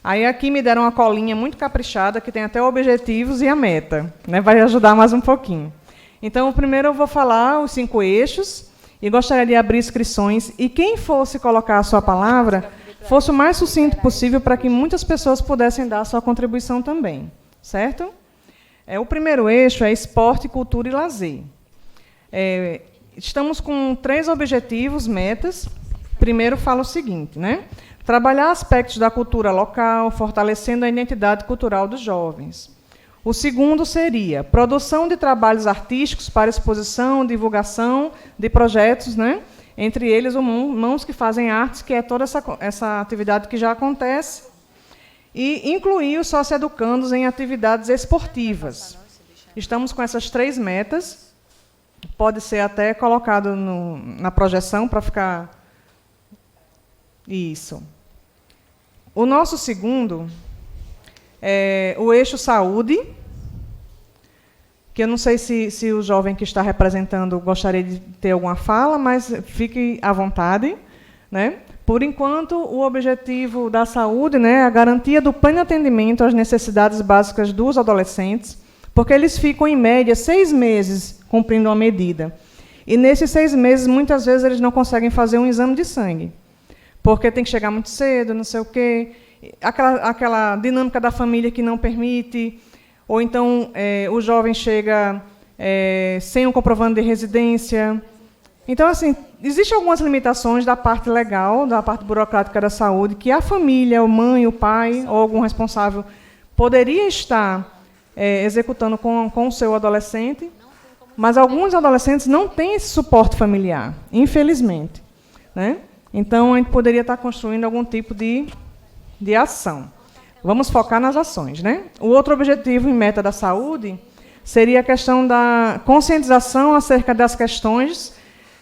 Speaker 6: Aí aqui me deram uma colinha muito caprichada, que tem até objetivos e a meta, né? Vai ajudar mais um pouquinho. Então, primeiro eu vou falar os 5 eixos e gostaria de abrir inscrições. E quem fosse colocar a sua palavra, fosse o mais sucinto possível para que muitas pessoas pudessem dar a sua contribuição também. Certo? O primeiro eixo é esporte, cultura e lazer. Estamos com 3 objetivos, metas. Primeiro, falo o seguinte, né? Trabalhar aspectos da cultura local, fortalecendo a identidade cultural dos jovens. O segundo seria produção de trabalhos artísticos para exposição, divulgação de projetos, né? Entre eles, o Mãos que Fazem Artes, que é toda essa atividade que já acontece, e incluir os socioeducandos em atividades esportivas. Estamos com essas 3 metas. Pode ser até colocado na projeção para ficar... Isso. O nosso segundo é o eixo saúde, que eu não sei se o jovem que está representando gostaria de ter alguma fala, mas fique à vontade, né? Por enquanto, o objetivo da saúde, né, é a garantia do pleno atendimento às necessidades básicas dos adolescentes, porque eles ficam, em média, 6 meses cumprindo uma medida. E, nesses 6 meses, muitas vezes, eles não conseguem fazer um exame de sangue, porque tem que chegar muito cedo, não sei o quê, aquela dinâmica da família que não permite, ou então o jovem chega sem um comprovante de residência, Então, assim, existem algumas limitações da parte legal, da parte burocrática da saúde, que a família, a mãe, o pai ou algum responsável poderia estar executando com o seu adolescente, mas alguns adolescentes não têm esse suporte familiar, infelizmente, né? Então, a gente poderia estar construindo algum tipo de ação. Vamos focar nas ações, né? O outro objetivo em meta da saúde seria a questão da conscientização acerca das questões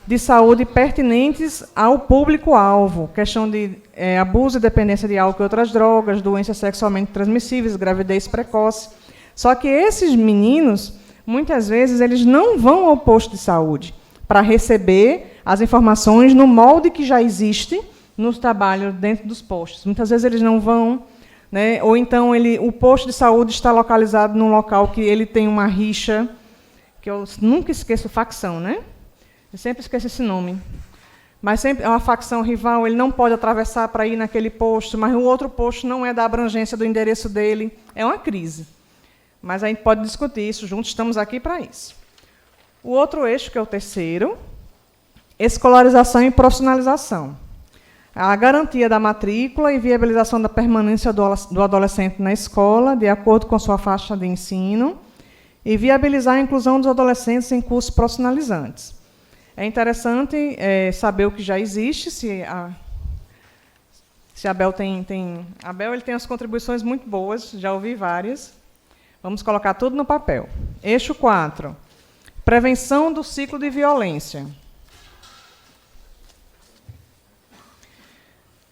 Speaker 6: de saúde pertinentes ao público-alvo, questão de abuso e dependência de álcool e outras drogas, doenças sexualmente transmissíveis, gravidez precoce. Só que esses meninos, muitas vezes, eles não vão ao posto de saúde para receber as informações no molde que já existe nos trabalhos dentro dos postos. Muitas vezes eles não vão, né? Ou então o posto de saúde está localizado num local que ele tem uma rixa, que eu nunca esqueço, facção, né? Eu sempre esqueço esse nome. Mas sempre é uma facção rival, ele não pode atravessar para ir naquele posto, mas o outro posto não é da abrangência do endereço dele. É uma crise. Mas a gente pode discutir isso juntos, estamos aqui para isso. O outro eixo, que é o terceiro, escolarização e profissionalização. A garantia da matrícula e viabilização da permanência do adolescente na escola, de acordo com sua faixa de ensino, e viabilizar a inclusão dos adolescentes em cursos profissionalizantes. É interessante saber o que já existe, se Abel tem... Abel ele tem as contribuições muito boas, já ouvi várias. Vamos colocar tudo no papel. Eixo 4. Prevenção do ciclo de violência.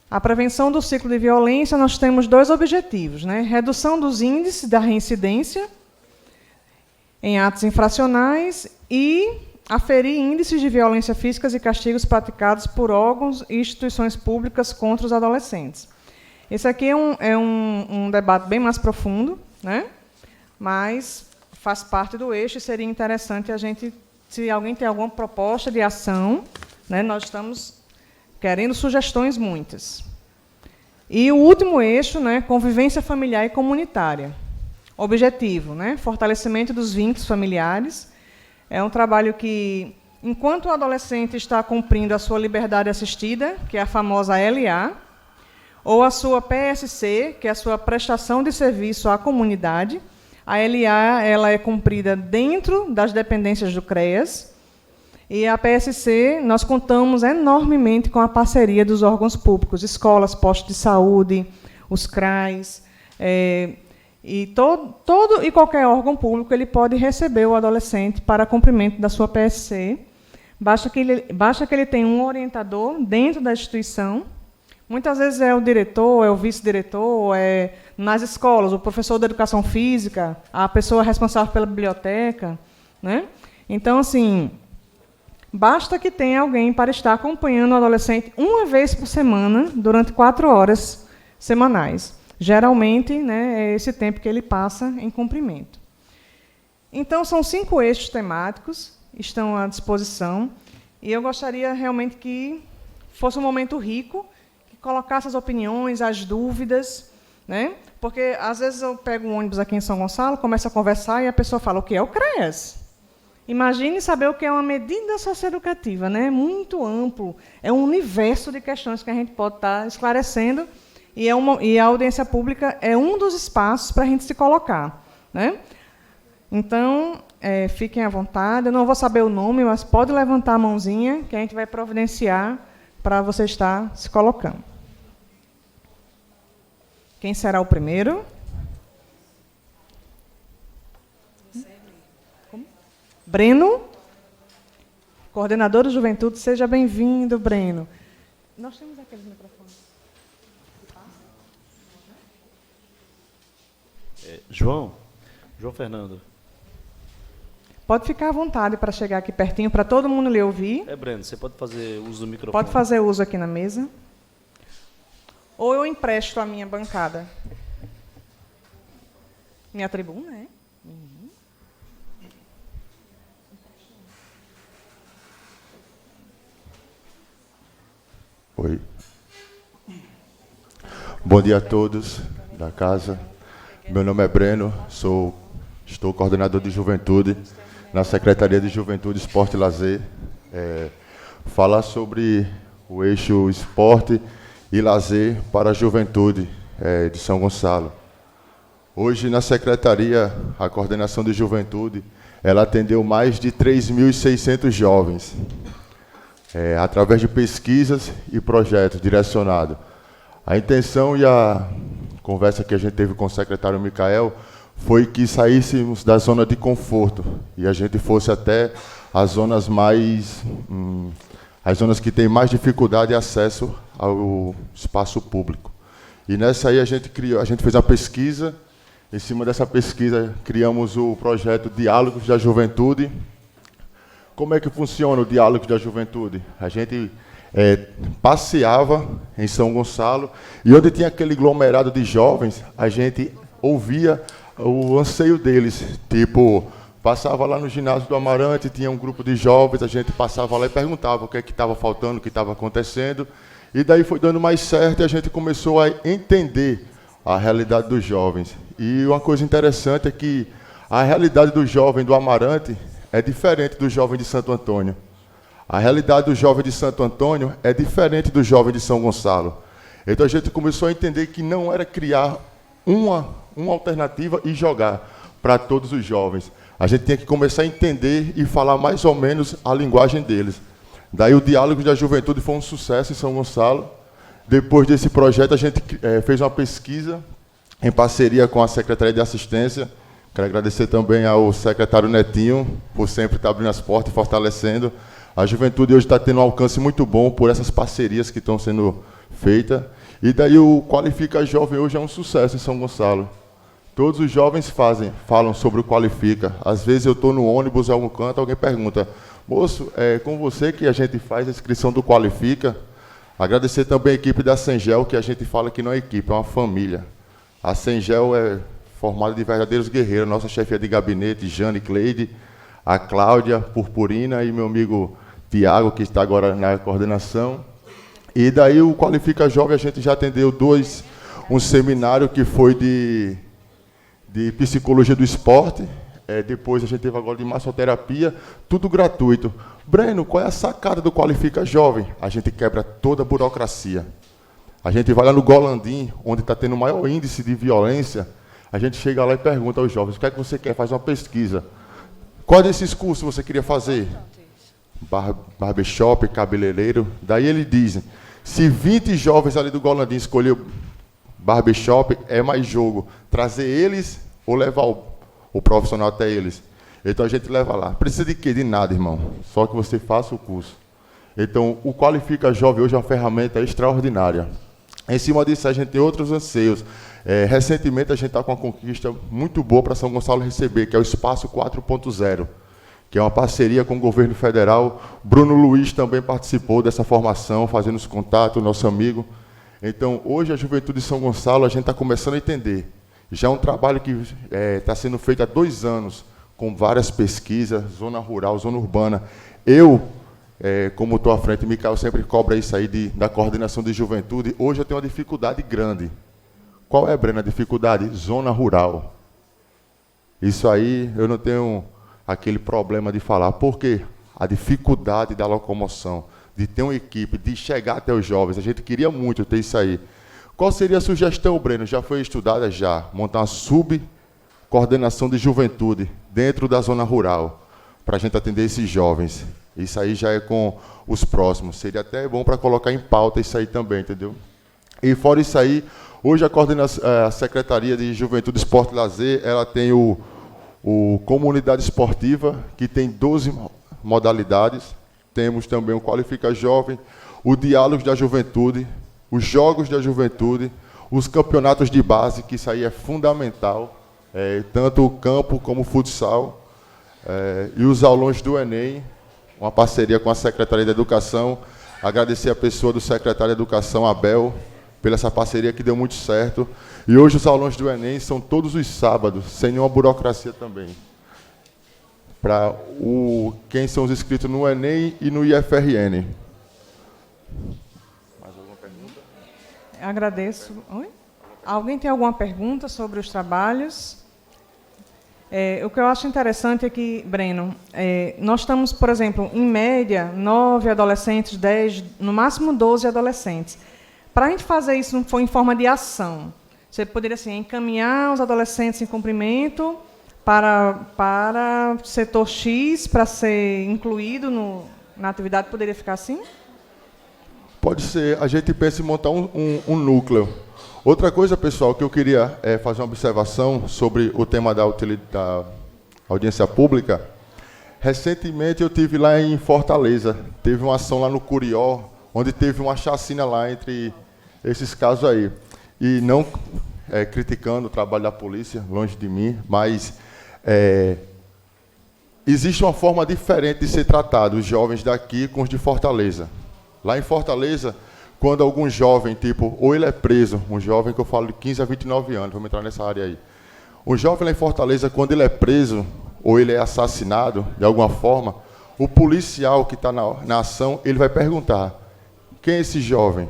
Speaker 6: A prevenção do ciclo de violência, nós temos 2 objetivos, né? Redução dos índices da reincidência em atos infracionais e aferir índices de violência física e castigos praticados por órgãos e instituições públicas contra os adolescentes. Esse aqui é um debate bem mais profundo, né? Mas faz parte do eixo e seria interessante a gente, se alguém tem alguma proposta de ação, né? Nós estamos querendo sugestões muitas. E o último eixo, né, convivência familiar e comunitária. Objetivo, né, fortalecimento dos vínculos familiares. É um trabalho que, enquanto o adolescente está cumprindo a sua liberdade assistida, que é a famosa LA, ou a sua PSC, que é a sua prestação de serviço à comunidade, a LA ela é cumprida dentro das dependências do CREAS, e a PSC, nós contamos enormemente com a parceria dos órgãos públicos, escolas, postos de saúde, os CRAs, e todo e qualquer órgão público ele pode receber o adolescente para cumprimento da sua PSC. Basta que ele tenha um orientador dentro da instituição. Muitas vezes é o diretor, é o vice-diretor, é nas escolas, o professor da educação física, a pessoa responsável pela biblioteca, né? Então, assim, basta que tenha alguém para estar acompanhando o adolescente uma vez por semana, durante 4 horas semanais. Geralmente, né, é esse tempo que ele passa em cumprimento. Então, são 5 eixos temáticos, estão à disposição, e eu gostaria realmente que fosse um momento rico, que colocasse as opiniões, as dúvidas, né? Porque, às vezes, eu pego um ônibus aqui em São Gonçalo, começo a conversar, e a pessoa fala, o que é o CREAS? Imagine saber o que é uma medida socioeducativa, né? Muito amplo, é um universo de questões que a gente pode estar esclarecendo, e a audiência pública é um dos espaços para a gente se colocar, né? Então, fiquem à vontade. Eu não vou saber o nome, mas pode levantar a mãozinha, que a gente vai providenciar para você estar se colocando. Quem será o primeiro? Breno, coordenador de Juventude. Seja bem-vindo, Breno. Nós temos aqueles microfones.
Speaker 2: João Fernando.
Speaker 6: Pode ficar à vontade para chegar aqui pertinho, para todo mundo lhe ouvir.
Speaker 2: Breno, você pode fazer uso do microfone.
Speaker 6: Pode fazer uso aqui na mesa. Ou eu empresto a minha bancada. Minha tribuna, é? Uhum.
Speaker 9: Oi. Bom dia a todos da casa. Meu nome é Breno, estou coordenador de Juventude na Secretaria de Juventude, Esporte e Lazer. falar sobre o eixo esporte e lazer para a juventude de São Gonçalo. Hoje, na Secretaria, a Coordenação de Juventude, ela atendeu mais de 3.600 jovens, através de pesquisas e projetos direcionados. A intenção e a conversa que a gente teve com o secretário Micael foi que saíssemos da zona de conforto e a gente fosse até as zonas as zonas que têm mais dificuldade de acesso ao espaço público. E nessa aí a gente fez uma pesquisa. Em cima dessa pesquisa criamos o projeto Diálogos da Juventude. Como é que funciona o Diálogos da Juventude? A gente passeava em São Gonçalo e onde tinha aquele aglomerado de jovens, a gente ouvia o anseio deles, tipo, passava lá no ginásio do Amarante, tinha um grupo de jovens, a gente passava lá e perguntava o que é que estava faltando, o que estava acontecendo, e daí foi dando mais certo e a gente começou a entender a realidade dos jovens. E uma coisa interessante é que a realidade do jovem do Amarante é diferente do jovem de Santo Antônio. A realidade do jovem de Santo Antônio é diferente do jovem de São Gonçalo. Então a gente começou a entender que não era criar uma alternativa e jogar para todos os jovens. A gente tinha que começar a entender e falar mais ou menos a linguagem deles. Daí o Diálogo da Juventude foi um sucesso em São Gonçalo. Depois desse projeto, a gente fez uma pesquisa em parceria com a Secretaria de Assistência. Quero agradecer também ao secretário Netinho por sempre estar abrindo as portas e fortalecendo. A juventude hoje está tendo um alcance muito bom por essas parcerias que estão sendo feitas. E daí o Qualifica Jovem hoje é um sucesso em São Gonçalo. Todos os jovens falam sobre o Qualifica. Às vezes eu estou no ônibus, em algum canto, alguém pergunta, moço, é com você que a gente faz a inscrição do Qualifica? Agradecer também a equipe da Sengel, que a gente fala que não é equipe, é uma família. A Sengel é formada de verdadeiros guerreiros. Nossa chefia de gabinete, Jane Cleide, a Cláudia Purpurina e meu amigo Tiago, que está agora na coordenação. E daí o Qualifica Jovem, a gente já atendeu um seminário que foi de psicologia do esporte, depois a gente teve agora de massoterapia, tudo gratuito. Breno, qual é a sacada do Qualifica Jovem? A gente quebra toda a burocracia. A gente vai lá no Golandim, onde está tendo o maior índice de violência, a gente chega lá e pergunta aos jovens, o que é que você quer? Faz uma pesquisa. Qual desses cursos você queria fazer? Barbershop, cabeleireiro. Daí ele diz, se 20 jovens ali do Golandim escolher barbershop, é mais jogo. Trazer eles ou levar o profissional até eles. Então a gente leva lá. Precisa de quê? De nada, irmão. Só que você faça o curso. Então o Qualifica Jovem hoje é uma ferramenta extraordinária. Em cima disso a gente tem outros anseios. Recentemente a gente está com uma conquista muito boa para São Gonçalo receber, que é o Espaço 4.0. Que é uma parceria com o governo federal. Bruno Luiz também participou dessa formação, fazendo os contatos, nosso amigo. Então, hoje, a juventude de São Gonçalo, a gente está começando a entender. Já é um trabalho que está sendo feito há 2 anos, com várias pesquisas, zona rural, zona urbana. Eu, como estou à frente, Micael sempre cobra isso aí da coordenação de juventude. Hoje eu tenho uma dificuldade grande. Qual é, Breno, a dificuldade? Zona rural. Isso aí eu não tenho aquele problema de falar. Por quê? A dificuldade da locomoção, de ter uma equipe, de chegar até os jovens. A gente queria muito ter isso aí. Qual seria a sugestão, Breno? Já foi estudada? Já. Montar uma subcoordenação de juventude dentro da zona rural, para a gente atender esses jovens. Isso aí já é com os próximos. Seria até bom para colocar em pauta isso aí também, entendeu? E fora isso aí, hoje a Secretaria de Juventude, Esporte e Lazer, ela tem o Comunidade Esportiva, que tem 12 modalidades. Temos também o Qualifica Jovem, o Diálogos da Juventude, os Jogos da Juventude, os campeonatos de base, que isso aí é fundamental, tanto o campo como o futsal, e os aulões do Enem, uma parceria com a Secretaria de Educação. Agradecer a pessoa do secretário de Educação, Abel, pela essa parceria que deu muito certo. E hoje os aulões do Enem são todos os sábados, sem nenhuma burocracia também. Para quem são os inscritos no Enem e no IFRN. Mais alguma pergunta?
Speaker 6: Agradeço. Oi? Alguém tem alguma pergunta sobre os trabalhos? O que eu acho interessante é que, Breno, nós estamos, por exemplo, em média, 9 adolescentes, 10, no máximo 12 adolescentes. Para a gente fazer isso em forma de ação, você poderia assim, encaminhar os adolescentes em cumprimento para o setor X, para ser incluído na atividade, poderia ficar assim?
Speaker 9: Pode ser. A gente pensa em montar um núcleo. Outra coisa, pessoal, que eu queria fazer uma observação sobre o tema da audiência pública. Recentemente eu tive lá em Fortaleza, teve uma ação lá no Curió, onde teve uma chacina lá entre esses casos aí. E não criticando o trabalho da polícia, longe de mim, mas existe uma forma diferente de ser tratado os jovens daqui com os de Fortaleza. Lá em Fortaleza, quando algum jovem, tipo, ou ele é preso, um jovem que eu falo de 15 a 29 anos, vamos entrar nessa área aí. Um jovem lá em Fortaleza, quando ele é preso, ou ele é assassinado, de alguma forma, o policial que está na ação, ele vai perguntar, quem é esse jovem?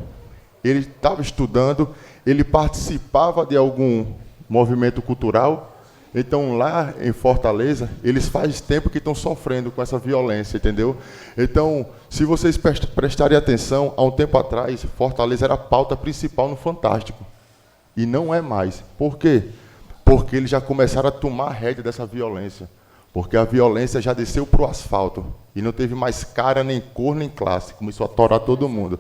Speaker 9: Ele estava estudando, ele participava de algum movimento cultural. Então, lá em Fortaleza, eles faz tempo que estão sofrendo com essa violência, entendeu? Então, se vocês prestarem atenção, há um tempo atrás, Fortaleza era a pauta principal no Fantástico. E não é mais. Por quê? Porque eles já começaram a tomar a rédea dessa violência. Porque a violência já desceu para o asfalto. E não teve mais cara, nem cor, nem classe. Começou a torar todo mundo.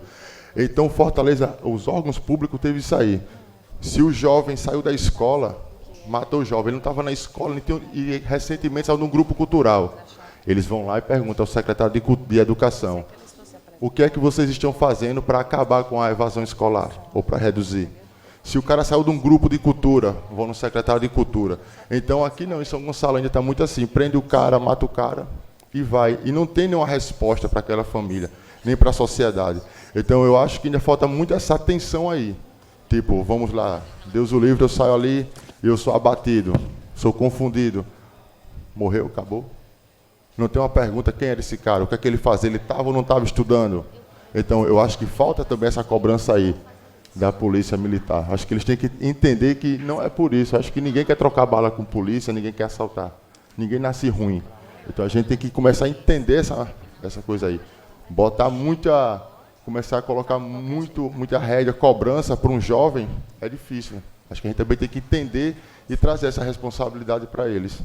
Speaker 9: Então, Fortaleza, os órgãos públicos teve isso aí. Se o jovem saiu da escola, matou o jovem, ele não estava na escola e recentemente saiu de um grupo cultural. Eles vão lá e perguntam ao secretário de Educação, o que é que vocês estão fazendo para acabar com a evasão escolar, ou para reduzir? Se o cara saiu de um grupo de cultura, vão no secretário de cultura. Então, aqui não, em São Gonçalo ainda está muito assim, prende o cara, mata o cara e vai. E não tem nenhuma resposta para aquela família, nem para a sociedade. Então, eu acho que ainda falta muito essa atenção aí. Tipo, vamos lá, Deus o livre, eu saio ali, eu sou abatido, sou confundido. Morreu, acabou. Não tem uma pergunta, quem era esse cara? O que é que ele fazia? Ele estava ou não estava estudando? Então, eu acho que falta também essa cobrança aí da polícia militar. Acho que eles têm que entender que não é por isso. Acho que ninguém quer trocar bala com polícia, ninguém quer assaltar. Ninguém nasce ruim. Então, a gente tem que começar a entender essa coisa aí. Começar a colocar muita rédea, cobrança para um jovem, é difícil. Acho que a gente também tem que entender e trazer essa responsabilidade para eles.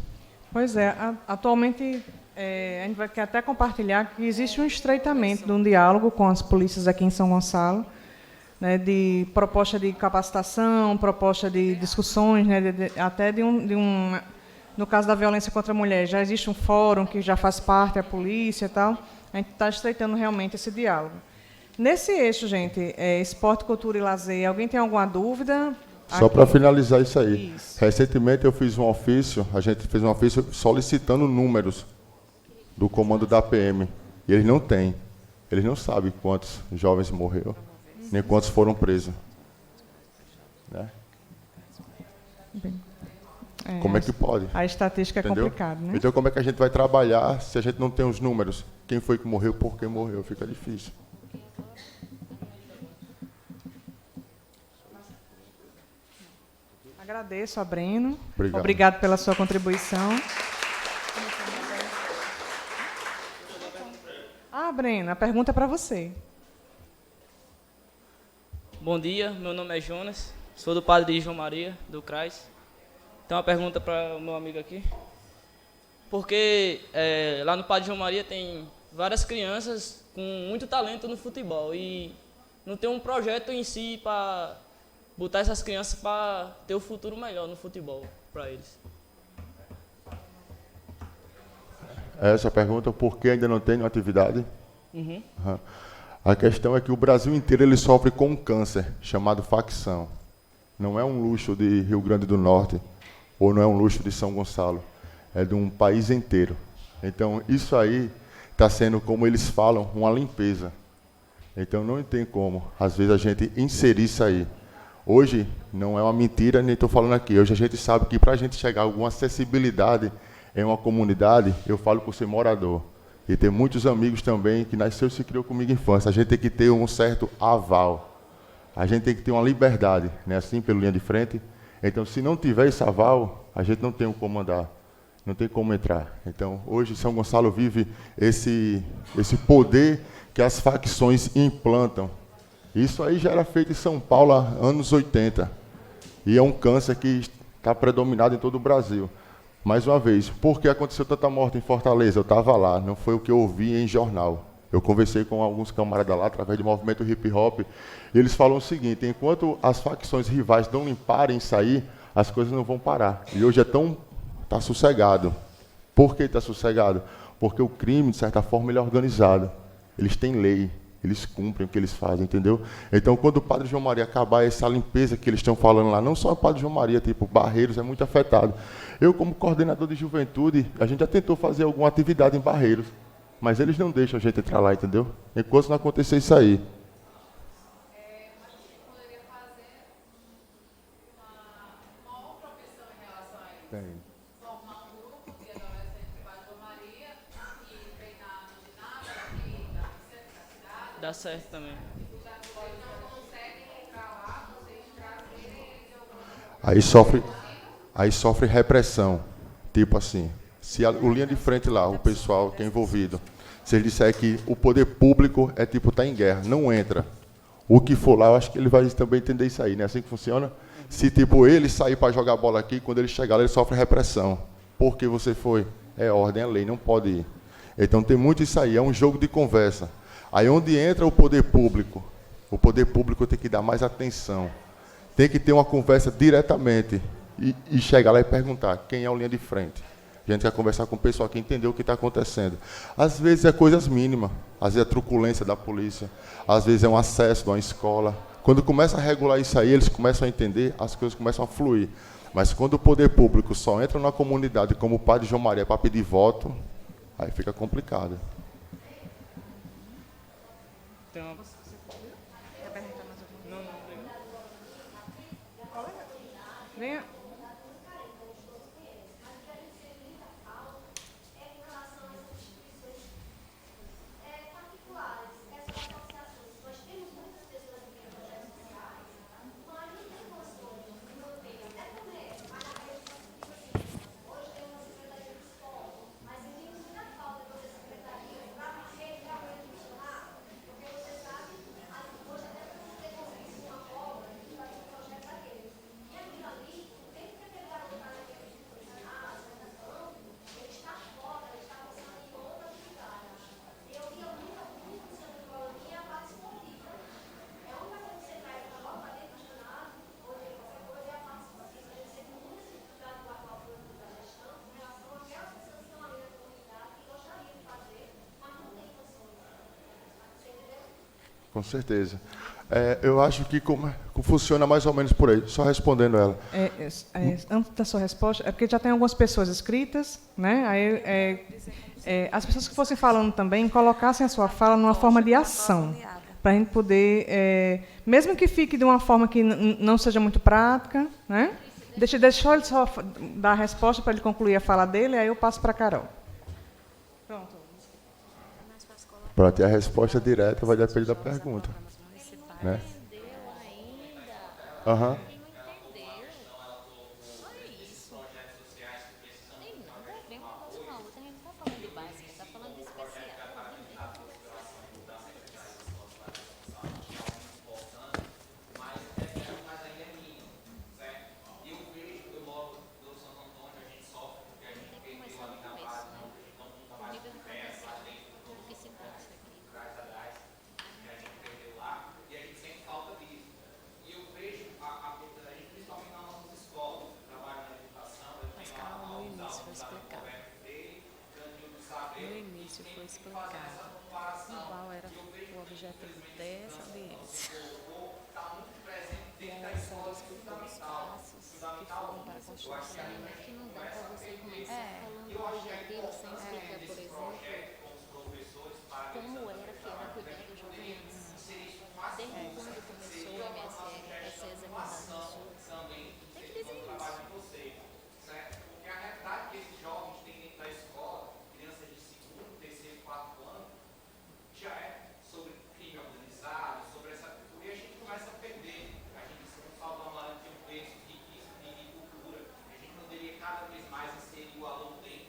Speaker 6: Pois é, atualmente a gente vai querer até compartilhar que existe um estreitamento de um diálogo com as polícias aqui em São Gonçalo, né, de proposta de capacitação, proposta de discussões, né, até no caso da violência contra a mulher, já existe um fórum que já faz parte da polícia e tal, a gente está estreitando realmente esse diálogo. Nesse eixo, gente, esporte, cultura e lazer, alguém tem alguma dúvida?
Speaker 9: Só para finalizar isso aí.
Speaker 6: Isso.
Speaker 9: Recentemente eu fiz um ofício, a gente fez um ofício solicitando números do comando da PM. E eles não têm. Eles não sabem quantos jovens morreram, nem quantos foram presos. Né? Como é que pode?
Speaker 6: A estatística
Speaker 9: Entendeu?
Speaker 6: é complicada, né?
Speaker 9: Então como é que a gente vai trabalhar se a gente não tem os números? Quem foi que morreu, por que morreu? Fica difícil.
Speaker 6: Agradeço a Breno.
Speaker 9: Obrigado
Speaker 6: pela sua contribuição. Breno, a pergunta é para você.
Speaker 10: Bom dia, meu nome é Jonas, sou do Padre João Maria, do CRAS. Tem uma pergunta para o meu amigo aqui. Porque lá no Padre João Maria tem várias crianças com muito talento no futebol e não tem um projeto em si para botar essas crianças para ter um futuro melhor no futebol para eles.
Speaker 9: Essa pergunta, por que ainda não tem nenhuma atividade?
Speaker 10: Uhum.
Speaker 9: Uhum. A questão é que o Brasil inteiro ele sofre com um câncer chamado facção. Não é um luxo de Rio Grande do Norte, ou não é um luxo de São Gonçalo. É de um país inteiro. Então, isso aí está sendo, como eles falam, uma limpeza. Então, não tem como, às vezes, a gente inserir isso aí. Hoje, não é uma mentira, nem estou falando aqui. Hoje a gente sabe que para a gente chegar a alguma acessibilidade em uma comunidade, eu falo por ser morador. E tem muitos amigos também que nasceu e se criou comigo em infância. A gente tem que ter um certo aval. A gente tem que ter uma liberdade, né? Assim, pelo linha de frente. Então, se não tiver esse aval, a gente não tem o como andar. Não tem como entrar. Então, hoje, São Gonçalo vive esse poder que as facções implantam. Isso aí já era feito em São Paulo há anos 80. E é um câncer que está predominado em todo o Brasil. Mais uma vez, por que aconteceu tanta morte em Fortaleza? Eu estava lá, não foi o que eu ouvi em jornal. Eu conversei com alguns camaradas lá, através do movimento hip-hop, e eles falam o seguinte: enquanto as facções rivais não limparem isso aí, as coisas não vão parar. E hoje está sossegado. Por que está sossegado? Porque o crime, de certa forma, ele é organizado. Eles têm lei, eles cumprem o que eles fazem, entendeu? Então, quando o Padre João Maria acabar essa limpeza que eles estão falando lá, não só o Padre João Maria, tipo, Barreiros é muito afetado. Eu, como coordenador de juventude, a gente já tentou fazer alguma atividade em Barreiros, mas eles não deixam a gente entrar lá, entendeu? Enquanto não acontecer isso aí. Tem.
Speaker 10: Dá certo também.
Speaker 9: Aí sofre repressão. Tipo assim, se o linha de frente lá, o pessoal que é envolvido, se ele disser que o poder público é tipo tá em guerra, não entra. O que for lá, eu acho que ele vai também entender isso aí, né? Assim que funciona. Se tipo ele sair para jogar bola aqui, quando ele chegar lá, ele sofre repressão. Por que você foi? É ordem, é lei, não pode ir. Então tem muito isso aí, é um jogo de conversa. Aí onde entra o poder público tem que dar mais atenção. Tem que ter uma conversa diretamente e chegar lá e perguntar quem é o linha de frente. A gente quer conversar com o pessoal que entendeu o que está acontecendo. Às vezes é coisas mínimas, às vezes é truculência da polícia, às vezes é um acesso de uma escola. Quando começa a regular isso aí, eles começam a entender, as coisas começam a fluir. Mas quando o poder público só entra na comunidade como o Padre João Maria para pedir voto, aí fica complicado.
Speaker 10: Tem uma...
Speaker 6: Venha.
Speaker 9: Com certeza. Eu acho que funciona mais ou menos por aí, só respondendo ela.
Speaker 6: Antes da sua resposta, é porque já tem algumas pessoas inscritas, né? As pessoas que fossem falando também, colocassem a sua fala numa forma de ação, para a gente poder, mesmo que fique de uma forma que não seja muito prática, né? Deixa ele só dar a resposta para ele concluir a fala dele, aí eu passo para a Carol. Pronto.
Speaker 9: Para ter a resposta direta, vai depender da pergunta. Né? Aham.
Speaker 1: cada vez mais inserir o aluno dentro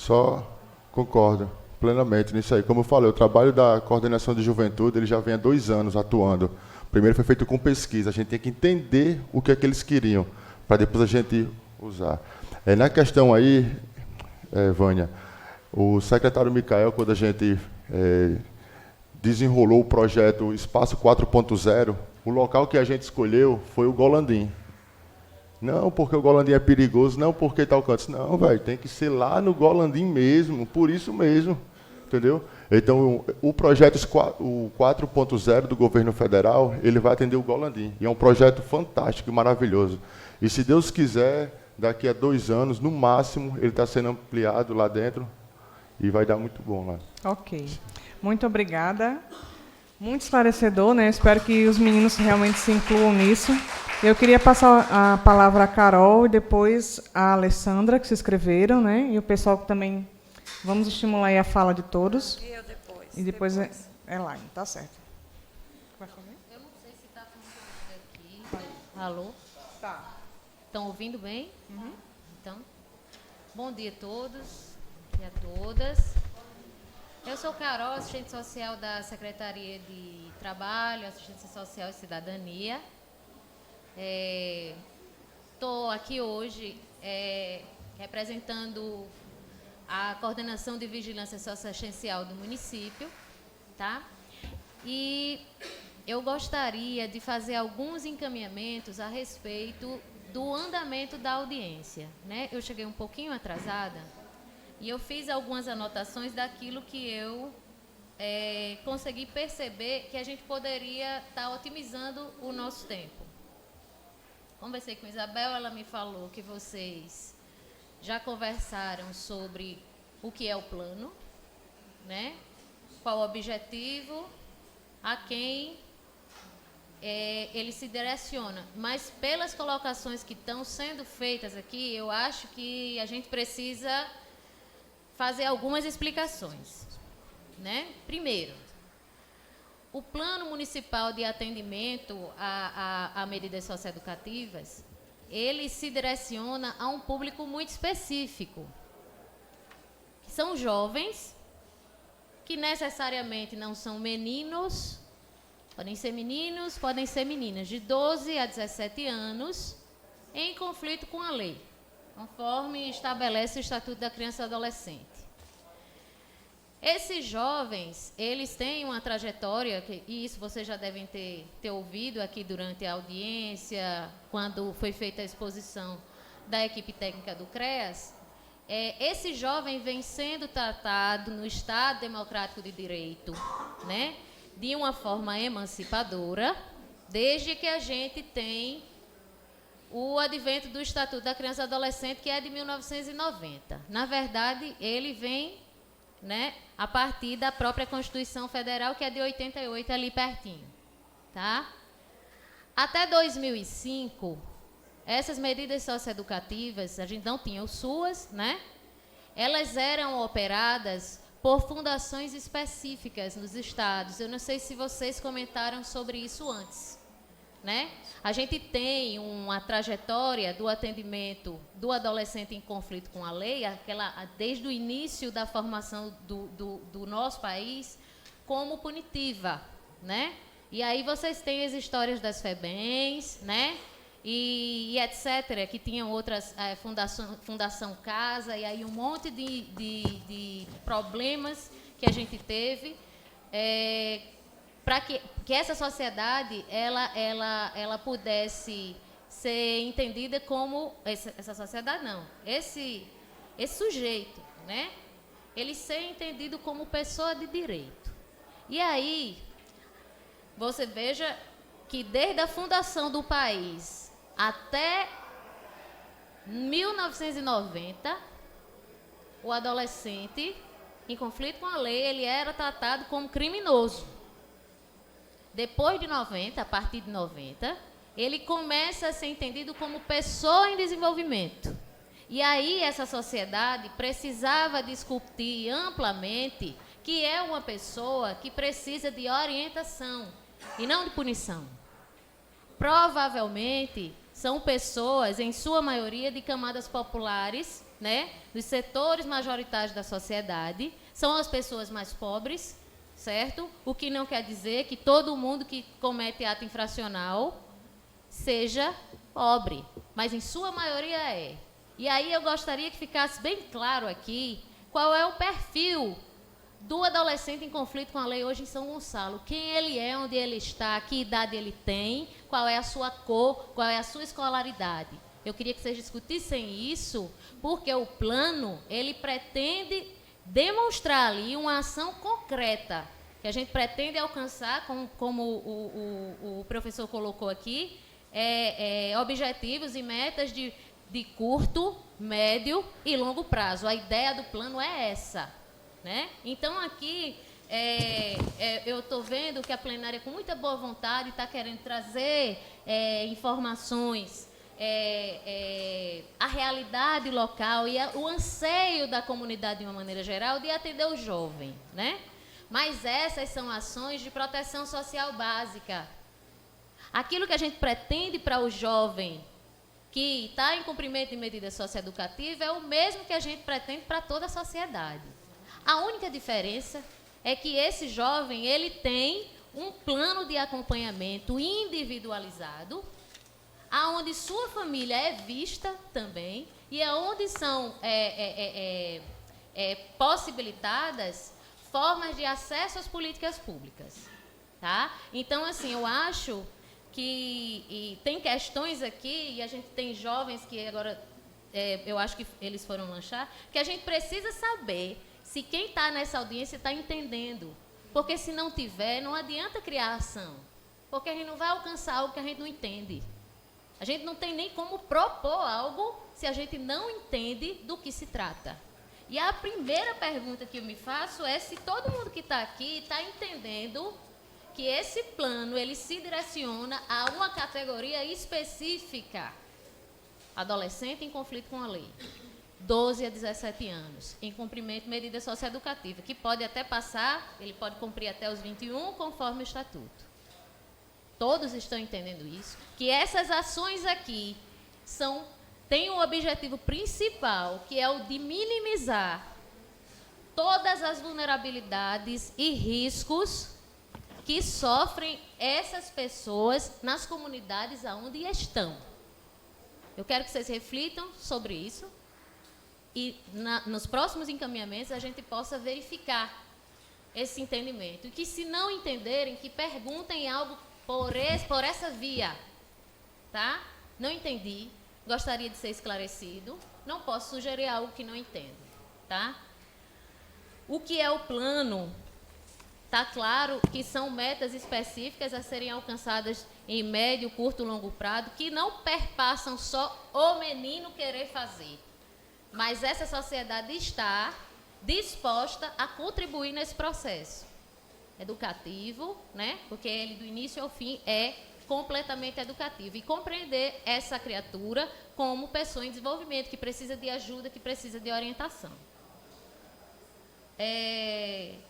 Speaker 9: Só concordo plenamente nisso aí. Como eu falei, o trabalho da coordenação de juventude ele já vem há 2 anos atuando. Primeiro foi feito com pesquisa, a gente tem que entender o que é que eles queriam, para depois a gente usar. Na questão aí, Vânia, o secretário Micael, quando a gente desenrolou o projeto Espaço 4.0, o local que a gente escolheu foi o Golandim. Não, porque o Golandim é perigoso, não porque tal canto. Não, velho, tem que ser lá no Golandim mesmo, por isso mesmo, entendeu? Então, o projeto o 4.0 do governo federal, ele vai atender o Golandim. E é um projeto fantástico e maravilhoso. E se Deus quiser, daqui a 2 anos, no máximo, ele está sendo ampliado lá dentro e vai dar muito bom lá.
Speaker 6: Ok. Muito obrigada. Muito esclarecedor, né? Espero que os meninos realmente se incluam nisso. Eu queria passar a palavra à Carol e depois à Alessandra, que se inscreveram, né? E o pessoal que também... Vamos estimular aí a fala de todos.
Speaker 11: E eu depois.
Speaker 6: E depois. É lá, tá certo. Vai fazer?
Speaker 11: Eu não sei se está funcionando aqui. Alô?
Speaker 6: Tá.
Speaker 11: Estão ouvindo bem? Uhum. Então, bom dia a todos e a todas. Eu sou Carol, assistente social da Secretaria de Trabalho, Assistência Social e Cidadania. Estou aqui hoje representando a Coordenação de Vigilância Socioassistencial do município, tá? E eu gostaria de fazer alguns encaminhamentos a respeito do andamento da audiência, né? Eu cheguei um pouquinho atrasada e eu fiz algumas anotações daquilo que eu consegui perceber que a gente poderia estar otimizando o nosso tempo. Conversei com a Isabel, ela me falou que vocês já conversaram sobre o que é o plano, né? Qual o objetivo, a quem ele se direciona. Mas pelas colocações que estão sendo feitas aqui, eu acho que a gente precisa fazer algumas explicações, né? Primeiro, o Plano Municipal de Atendimento a medidas socioeducativas, ele se direciona a um público muito específico, que são jovens, que necessariamente não são meninos, podem ser meninos, podem ser meninas, de 12 a 17 anos, em conflito com a lei, conforme estabelece o Estatuto da Criança e Adolescente. Esses jovens, eles têm uma trajetória, e isso vocês já devem ter ouvido aqui durante a audiência, quando foi feita a exposição da equipe técnica do CREAS. Esse jovem vem sendo tratado no Estado Democrático de Direito, né, de uma forma emancipadora, desde que a gente tem o advento do Estatuto da Criança e Adolescente, que é de 1990. Na verdade, ele vem, né, a partir da própria Constituição Federal, que é de 88, ali pertinho, tá? Até 2005, essas medidas socioeducativas, a gente não tinha o SUAS, né? Elas eram operadas por fundações específicas nos estados. Eu não sei se vocês comentaram sobre isso antes, né? A gente tem uma trajetória do atendimento do adolescente em conflito com a lei, desde o início da formação do nosso país, como punitiva, né? E aí vocês têm as histórias das FEBEMs, né? E etc., que tinham outras, Fundação Casa, e aí um monte de problemas que a gente teve, para que essa sociedade ela pudesse ser entendida como essa sociedade não, esse sujeito, né? Ele ser entendido como pessoa de direito. E aí você veja que desde a fundação do país até 1990, o adolescente em conflito com a lei, ele era tratado como criminoso. Depois de 90, a partir de 90, ele começa a ser entendido como pessoa em desenvolvimento. E aí essa sociedade precisava discutir amplamente que é uma pessoa que precisa de orientação e não de punição. Provavelmente são pessoas, em sua maioria, de camadas populares, né, dos setores majoritários da sociedade, são as pessoas mais pobres, certo? O que não quer dizer que todo mundo que comete ato infracional seja pobre, mas em sua maioria é. E aí eu gostaria que ficasse bem claro aqui qual é o perfil do adolescente em conflito com a lei hoje em São Gonçalo. Quem ele é, onde ele está, que idade ele tem, qual é a sua cor, qual é a sua escolaridade. Eu queria que vocês discutissem isso, porque o plano, ele pretende demonstrar ali uma ação concreta, que a gente pretende alcançar, como o professor colocou aqui, objetivos e metas de curto, médio e longo prazo. A ideia do plano é essa, né? Então, aqui, eu estou vendo que a plenária, com muita boa vontade, está querendo trazer informações, a realidade local e o anseio da comunidade, de uma maneira geral, de atender o jovem, né? Mas essas são ações de proteção social básica. Aquilo que a gente pretende para o jovem que está em cumprimento de medida socioeducativa é o mesmo que a gente pretende para toda a sociedade. A única diferença é que esse jovem, ele tem um plano de acompanhamento individualizado, aonde sua família é vista também e aonde são possibilitadas formas de acesso às políticas públicas, tá? Então, assim, eu acho que tem questões aqui, e a gente tem jovens que agora, eu acho que eles foram lanchar, que a gente precisa saber se quem está nessa audiência está entendendo. Porque se não tiver, não adianta criar ação. Porque a gente não vai alcançar algo que a gente não entende. A gente não tem nem como propor algo se a gente não entende do que se trata. E a primeira pergunta que eu me faço é se todo mundo que está aqui está entendendo que esse plano, ele se direciona a uma categoria específica. Adolescente em conflito com a lei. 12 a 17 anos, em cumprimento de medida socioeducativa, que pode até passar, ele pode cumprir até os 21, conforme o estatuto. Todos estão entendendo isso, que essas ações aqui têm um objetivo principal, que é o de minimizar todas as vulnerabilidades e riscos que sofrem essas pessoas nas comunidades aonde estão. Eu quero que vocês reflitam sobre isso e nos próximos encaminhamentos a gente possa verificar esse entendimento. E que, se não entenderem, que perguntem algo por essa via, tá? Não entendi, gostaria de ser esclarecido, não posso sugerir algo que não entendo, tá? O que é o plano? Está claro que são metas específicas a serem alcançadas em médio, curto e longo prazo, que não perpassam só o menino querer fazer. Mas essa sociedade está disposta a contribuir nesse processo educativo, né? Porque ele, do início ao fim, é completamente educativo. E compreender essa criatura como pessoa em desenvolvimento, que precisa de ajuda, que precisa de orientação.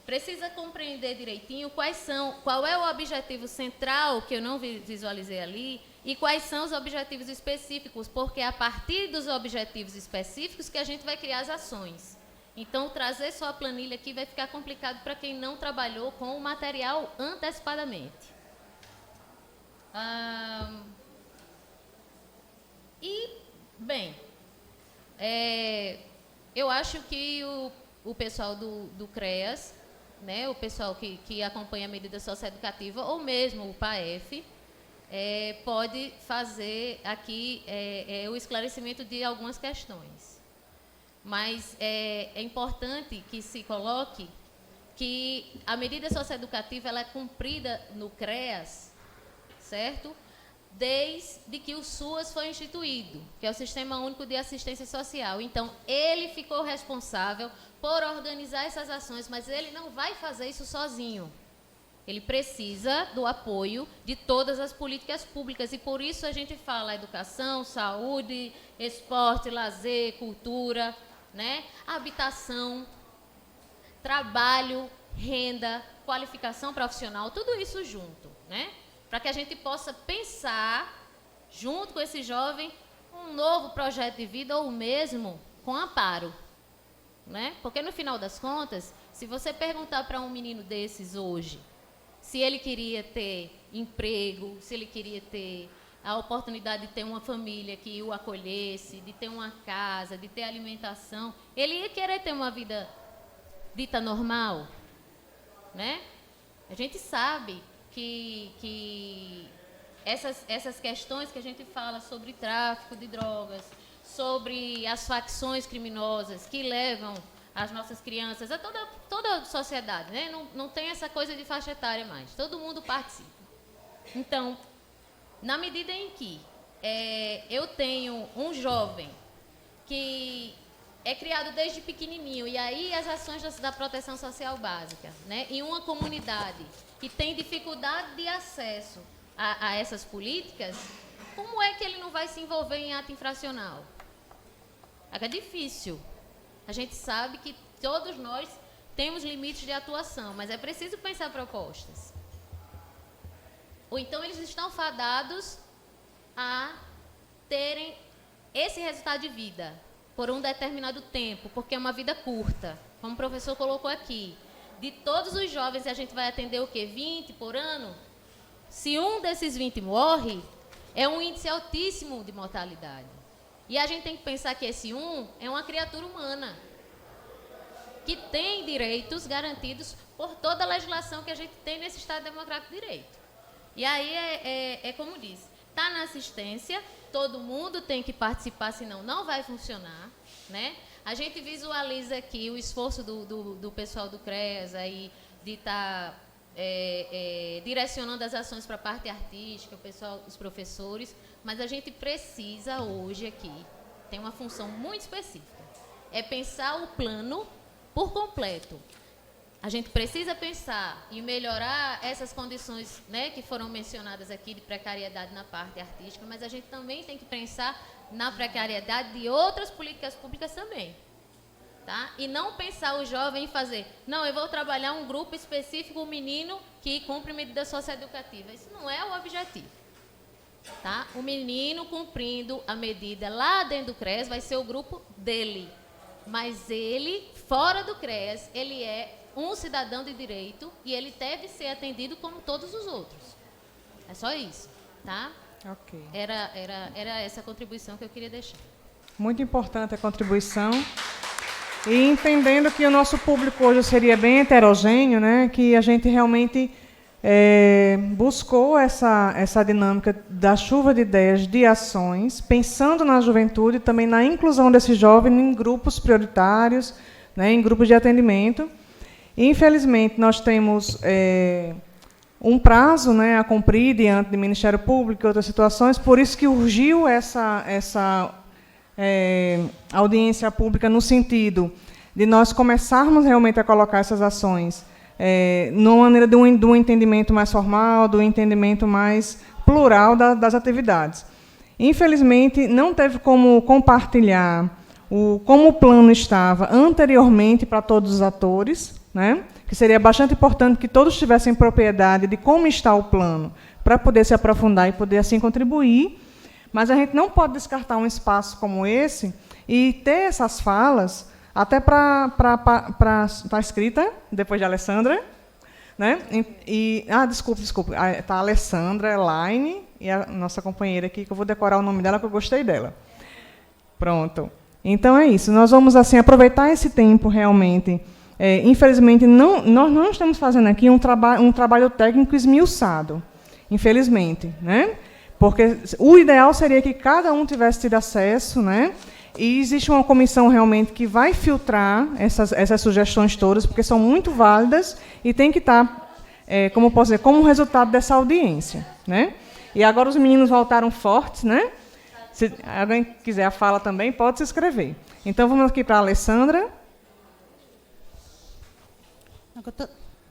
Speaker 11: Precisa compreender direitinho qual é o objetivo central, que eu não visualizei ali, e quais são os objetivos específicos, porque é a partir dos objetivos específicos que a gente vai criar as ações. Então, trazer só a planilha aqui vai ficar complicado para quem não trabalhou com o material antecipadamente. Eu acho que o pessoal do CREAS, né, o pessoal que acompanha a medida socioeducativa, ou mesmo o PAEF, pode fazer aqui o esclarecimento de algumas questões. Mas é importante que se coloque que a medida socioeducativa ela é cumprida no CREAS, certo? Desde que o SUAS foi instituído, que é o Sistema Único de Assistência Social. Então, ele ficou responsável por organizar essas ações, mas ele não vai fazer isso sozinho. Ele precisa do apoio de todas as políticas públicas, e por isso a gente fala educação, saúde, esporte, lazer, cultura, né? Habitação, trabalho, renda, qualificação profissional, tudo isso junto, né? Para que a gente possa pensar, junto com esse jovem, um novo projeto de vida, ou mesmo com amparo, né? Porque no final das contas, se você perguntar para um menino desses hoje se ele queria ter emprego, se ele queria ter a oportunidade de ter uma família que o acolhesse, de ter uma casa, de ter alimentação, ele ia querer ter uma vida dita normal, né? A gente sabe que essas questões que a gente fala sobre tráfico de drogas, sobre as facções criminosas que levam as nossas crianças, a toda a sociedade, né? Não tem essa coisa de faixa etária mais, todo mundo participa. Então, na medida em que eu tenho um jovem que é criado desde pequenininho, e aí as ações da proteção social básica, né? Em uma comunidade que tem dificuldade de acesso a essas políticas, como é que ele não vai se envolver em ato infracional? É difícil. A gente sabe que todos nós temos limites de atuação, mas é preciso pensar propostas. Ou então eles estão fadados a terem esse resultado de vida por um determinado tempo, porque é uma vida curta, como o professor colocou aqui. De todos os jovens, a gente vai atender o quê? 20 por ano? Se um desses 20 morre, é um índice altíssimo de mortalidade. E a gente tem que pensar que esse é uma criatura humana, que tem direitos garantidos por toda a legislação que a gente tem nesse Estado Democrático de Direito. E aí é como diz, está na assistência, todo mundo tem que participar, senão não vai funcionar, né? A gente visualiza aqui o esforço do pessoal do CREAS aí, de estar direcionando as ações para a parte artística, o pessoal, os professores, mas a gente precisa hoje aqui, tem uma função muito específica, é pensar o plano por completo. A gente precisa pensar em melhorar essas condições, né, que foram mencionadas aqui de precariedade na parte artística, mas a gente também tem que pensar na precariedade de outras políticas públicas também. Tá? E não pensar o jovem em fazer, não, eu vou trabalhar um grupo específico, um menino que cumpre medida socioeducativa. Isso não é o objetivo. Tá? O menino cumprindo a medida lá dentro do CREAS vai ser o grupo dele. Mas ele, fora do CREAS, ele é um cidadão de direito e ele deve ser atendido como todos os outros. É só isso. Tá?
Speaker 6: Ok.
Speaker 11: Era essa a contribuição que eu queria deixar.
Speaker 6: Muito importante a contribuição. E entendendo que o nosso público hoje seria bem heterogêneo, né, que a gente realmente buscou essa dinâmica da chuva de ideias, de ações, pensando na juventude, também na inclusão desse jovem em grupos prioritários, né, em grupos de atendimento. E, infelizmente, nós temos um prazo, né, a cumprir diante do Ministério Público e outras situações, por isso que urgiu essa audiência pública no sentido de nós começarmos realmente a colocar essas ações numa maneira de um entendimento mais formal, do entendimento mais plural das atividades. Infelizmente, não teve como compartilhar como o plano estava anteriormente para todos os atores, né? Que seria bastante importante que todos tivessem propriedade de como está o plano, para poder se aprofundar e poder assim contribuir. Mas a gente não pode descartar um espaço como esse e ter essas falas, até para estar escrita, depois de Alessandra. Né? Desculpe. Está a Alessandra Elaine e a nossa companheira aqui, que eu vou decorar o nome dela, que eu gostei dela. Pronto. Então, é isso. Nós vamos assim aproveitar esse tempo, realmente. Infelizmente, nós não estamos fazendo aqui um trabalho técnico esmiuçado. Infelizmente. Né? Porque o ideal seria que cada um tivesse tido acesso, né? E existe uma comissão realmente que vai filtrar essas sugestões todas, porque são muito válidas e tem que estar, como posso dizer, como resultado dessa audiência, né? E agora os meninos voltaram fortes, né? Se alguém quiser a fala também, pode se inscrever. Então, vamos aqui para a Alessandra.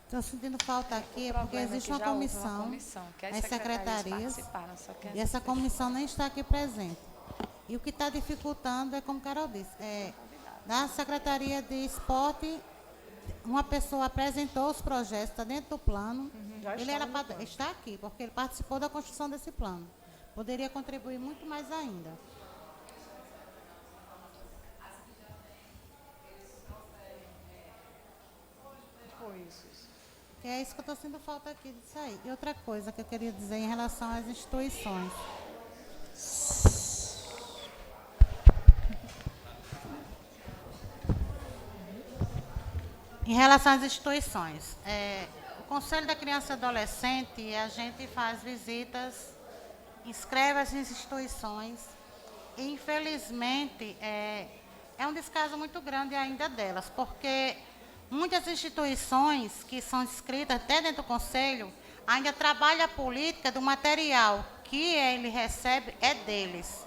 Speaker 3: Estou sentindo falta aqui, porque existe uma comissão, as secretarias, e essa comissão nem está aqui presente. E o que está dificultando é, como Carol disse, na Secretaria de Esporte, uma pessoa apresentou os projetos, está dentro do plano, ele está aqui, porque ele participou da construção desse plano. Poderia contribuir muito mais ainda. É isso que eu estou sentindo falta aqui disso aí. E outra coisa que eu queria dizer em relação às instituições. Em relação às instituições, o Conselho da Criança e Adolescente, a gente faz visitas, inscreve as instituições, e infelizmente é um descaso muito grande ainda delas, porque muitas instituições que são inscritas até dentro do Conselho ainda trabalham a política do material que ele recebe é deles.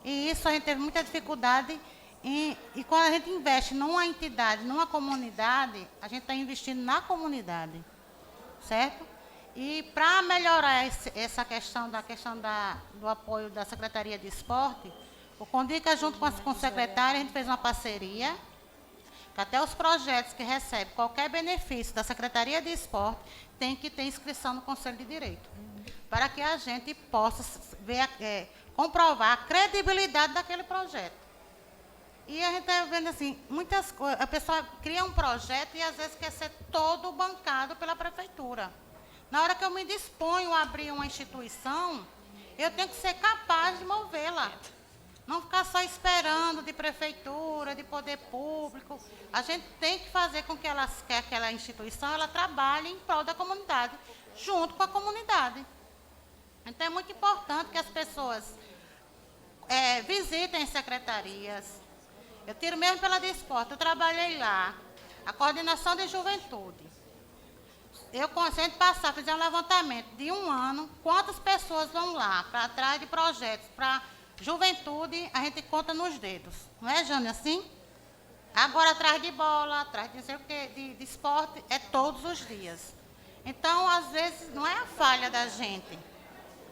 Speaker 3: E isso a gente teve muita dificuldade. E quando a gente investe numa entidade, numa comunidade, a gente está investindo na comunidade, certo? E para melhorar essa questão do apoio da Secretaria de Esporte, o Condica, junto com o secretário, a gente fez uma parceria, que até os projetos que recebem qualquer benefício da Secretaria de Esporte tem que ter inscrição no Conselho de Direito, para que a gente possa ver, comprovar a credibilidade daquele projeto. E a gente está vendo assim, muitas coisas, a pessoa cria um projeto e às vezes quer ser todo bancado pela prefeitura. Na hora que eu me disponho a abrir uma instituição, eu tenho que ser capaz de movê-la. Não ficar só esperando de prefeitura, de poder público. A gente tem que fazer com que aquela instituição ela trabalhe em prol da comunidade, junto com a comunidade. Então é muito importante que as pessoas visitem secretarias. Eu tiro mesmo pela Desporto, eu trabalhei lá, a coordenação de juventude. Eu consegui passar, fizer um levantamento de 1 ano, quantas pessoas vão lá para atrás de projetos para juventude, a gente conta nos dedos. Não é, Jane, assim? Agora, atrás de bola, atrás de não sei o quê, de esporte, é todos os dias. Então, às vezes, não é a falha da gente,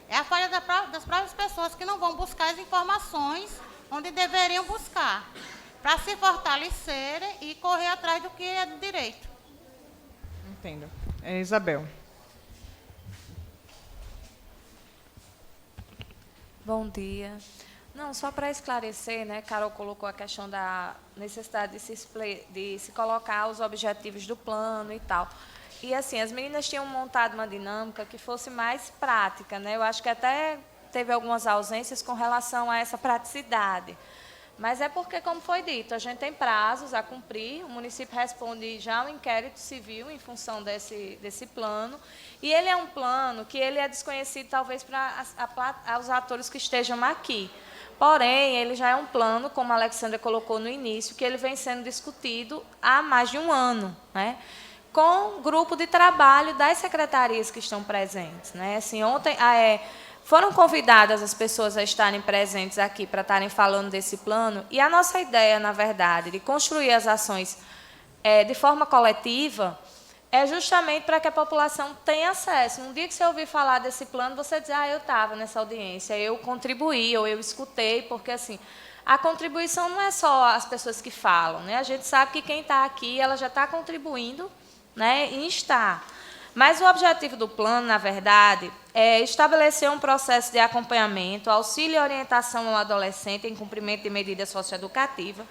Speaker 3: é a falha das próprias pessoas que não vão buscar as informações onde deveriam buscar, para se fortalecerem e correr atrás do que é de direito.
Speaker 6: Entendo. Isabel.
Speaker 12: Bom dia. Não, só para esclarecer, né, Carol colocou a questão da necessidade de se colocar os objetivos do plano e tal. E, assim, as meninas tinham montado uma dinâmica que fosse mais prática, né? Eu acho que até teve algumas ausências com relação a essa praticidade. Mas é porque, como foi dito, a gente tem prazos a cumprir, o município responde já ao inquérito civil em função desse plano, e ele é um plano que ele é desconhecido talvez para os atores que estejam aqui. Porém, ele já é um plano, como a Alexandra colocou no início, que ele vem sendo discutido há mais de 1 ano, né? Com grupo de trabalho das secretarias que estão presentes, né? Assim, ontem foram convidadas as pessoas a estarem presentes aqui para estarem falando desse plano, e a nossa ideia, na verdade, de construir as ações de forma coletiva é justamente para que a população tenha acesso. Um dia que você ouvir falar desse plano, você diz, eu estava nessa audiência, eu contribuí, ou eu escutei, porque, assim, a contribuição não é só as pessoas que falam, né? A gente sabe que quem está aqui, ela já está contribuindo, né, em estar. Mas o objetivo do plano, na verdade, é estabelecer um processo de acompanhamento, auxílio e orientação ao adolescente em cumprimento de medida socioeducativa,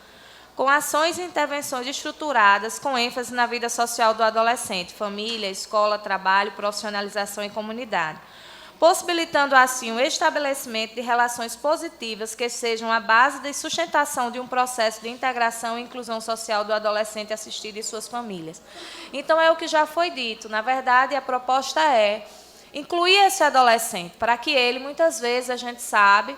Speaker 12: com ações e intervenções estruturadas com ênfase na vida social do adolescente, família, escola, trabalho, profissionalização e comunidade, possibilitando, assim, o estabelecimento de relações positivas que sejam a base de sustentação de um processo de integração e inclusão social do adolescente assistido e suas famílias. Então, é o que já foi dito. Na verdade, a proposta é incluir esse adolescente, para que ele, muitas vezes, a gente sabe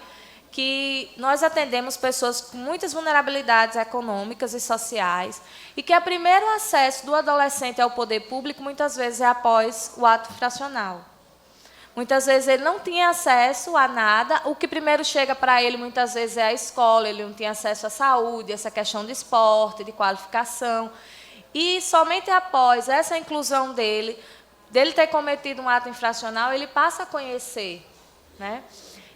Speaker 12: que nós atendemos pessoas com muitas vulnerabilidades econômicas e sociais, e que o primeiro acesso do adolescente ao poder público, muitas vezes, é após o ato infracional. Muitas vezes ele não tinha acesso a nada, o que primeiro chega para ele, muitas vezes, é a escola, ele não tinha acesso à saúde, essa questão de esporte, de qualificação. E somente após essa inclusão dele ter cometido um ato infracional, ele passa a conhecer, né?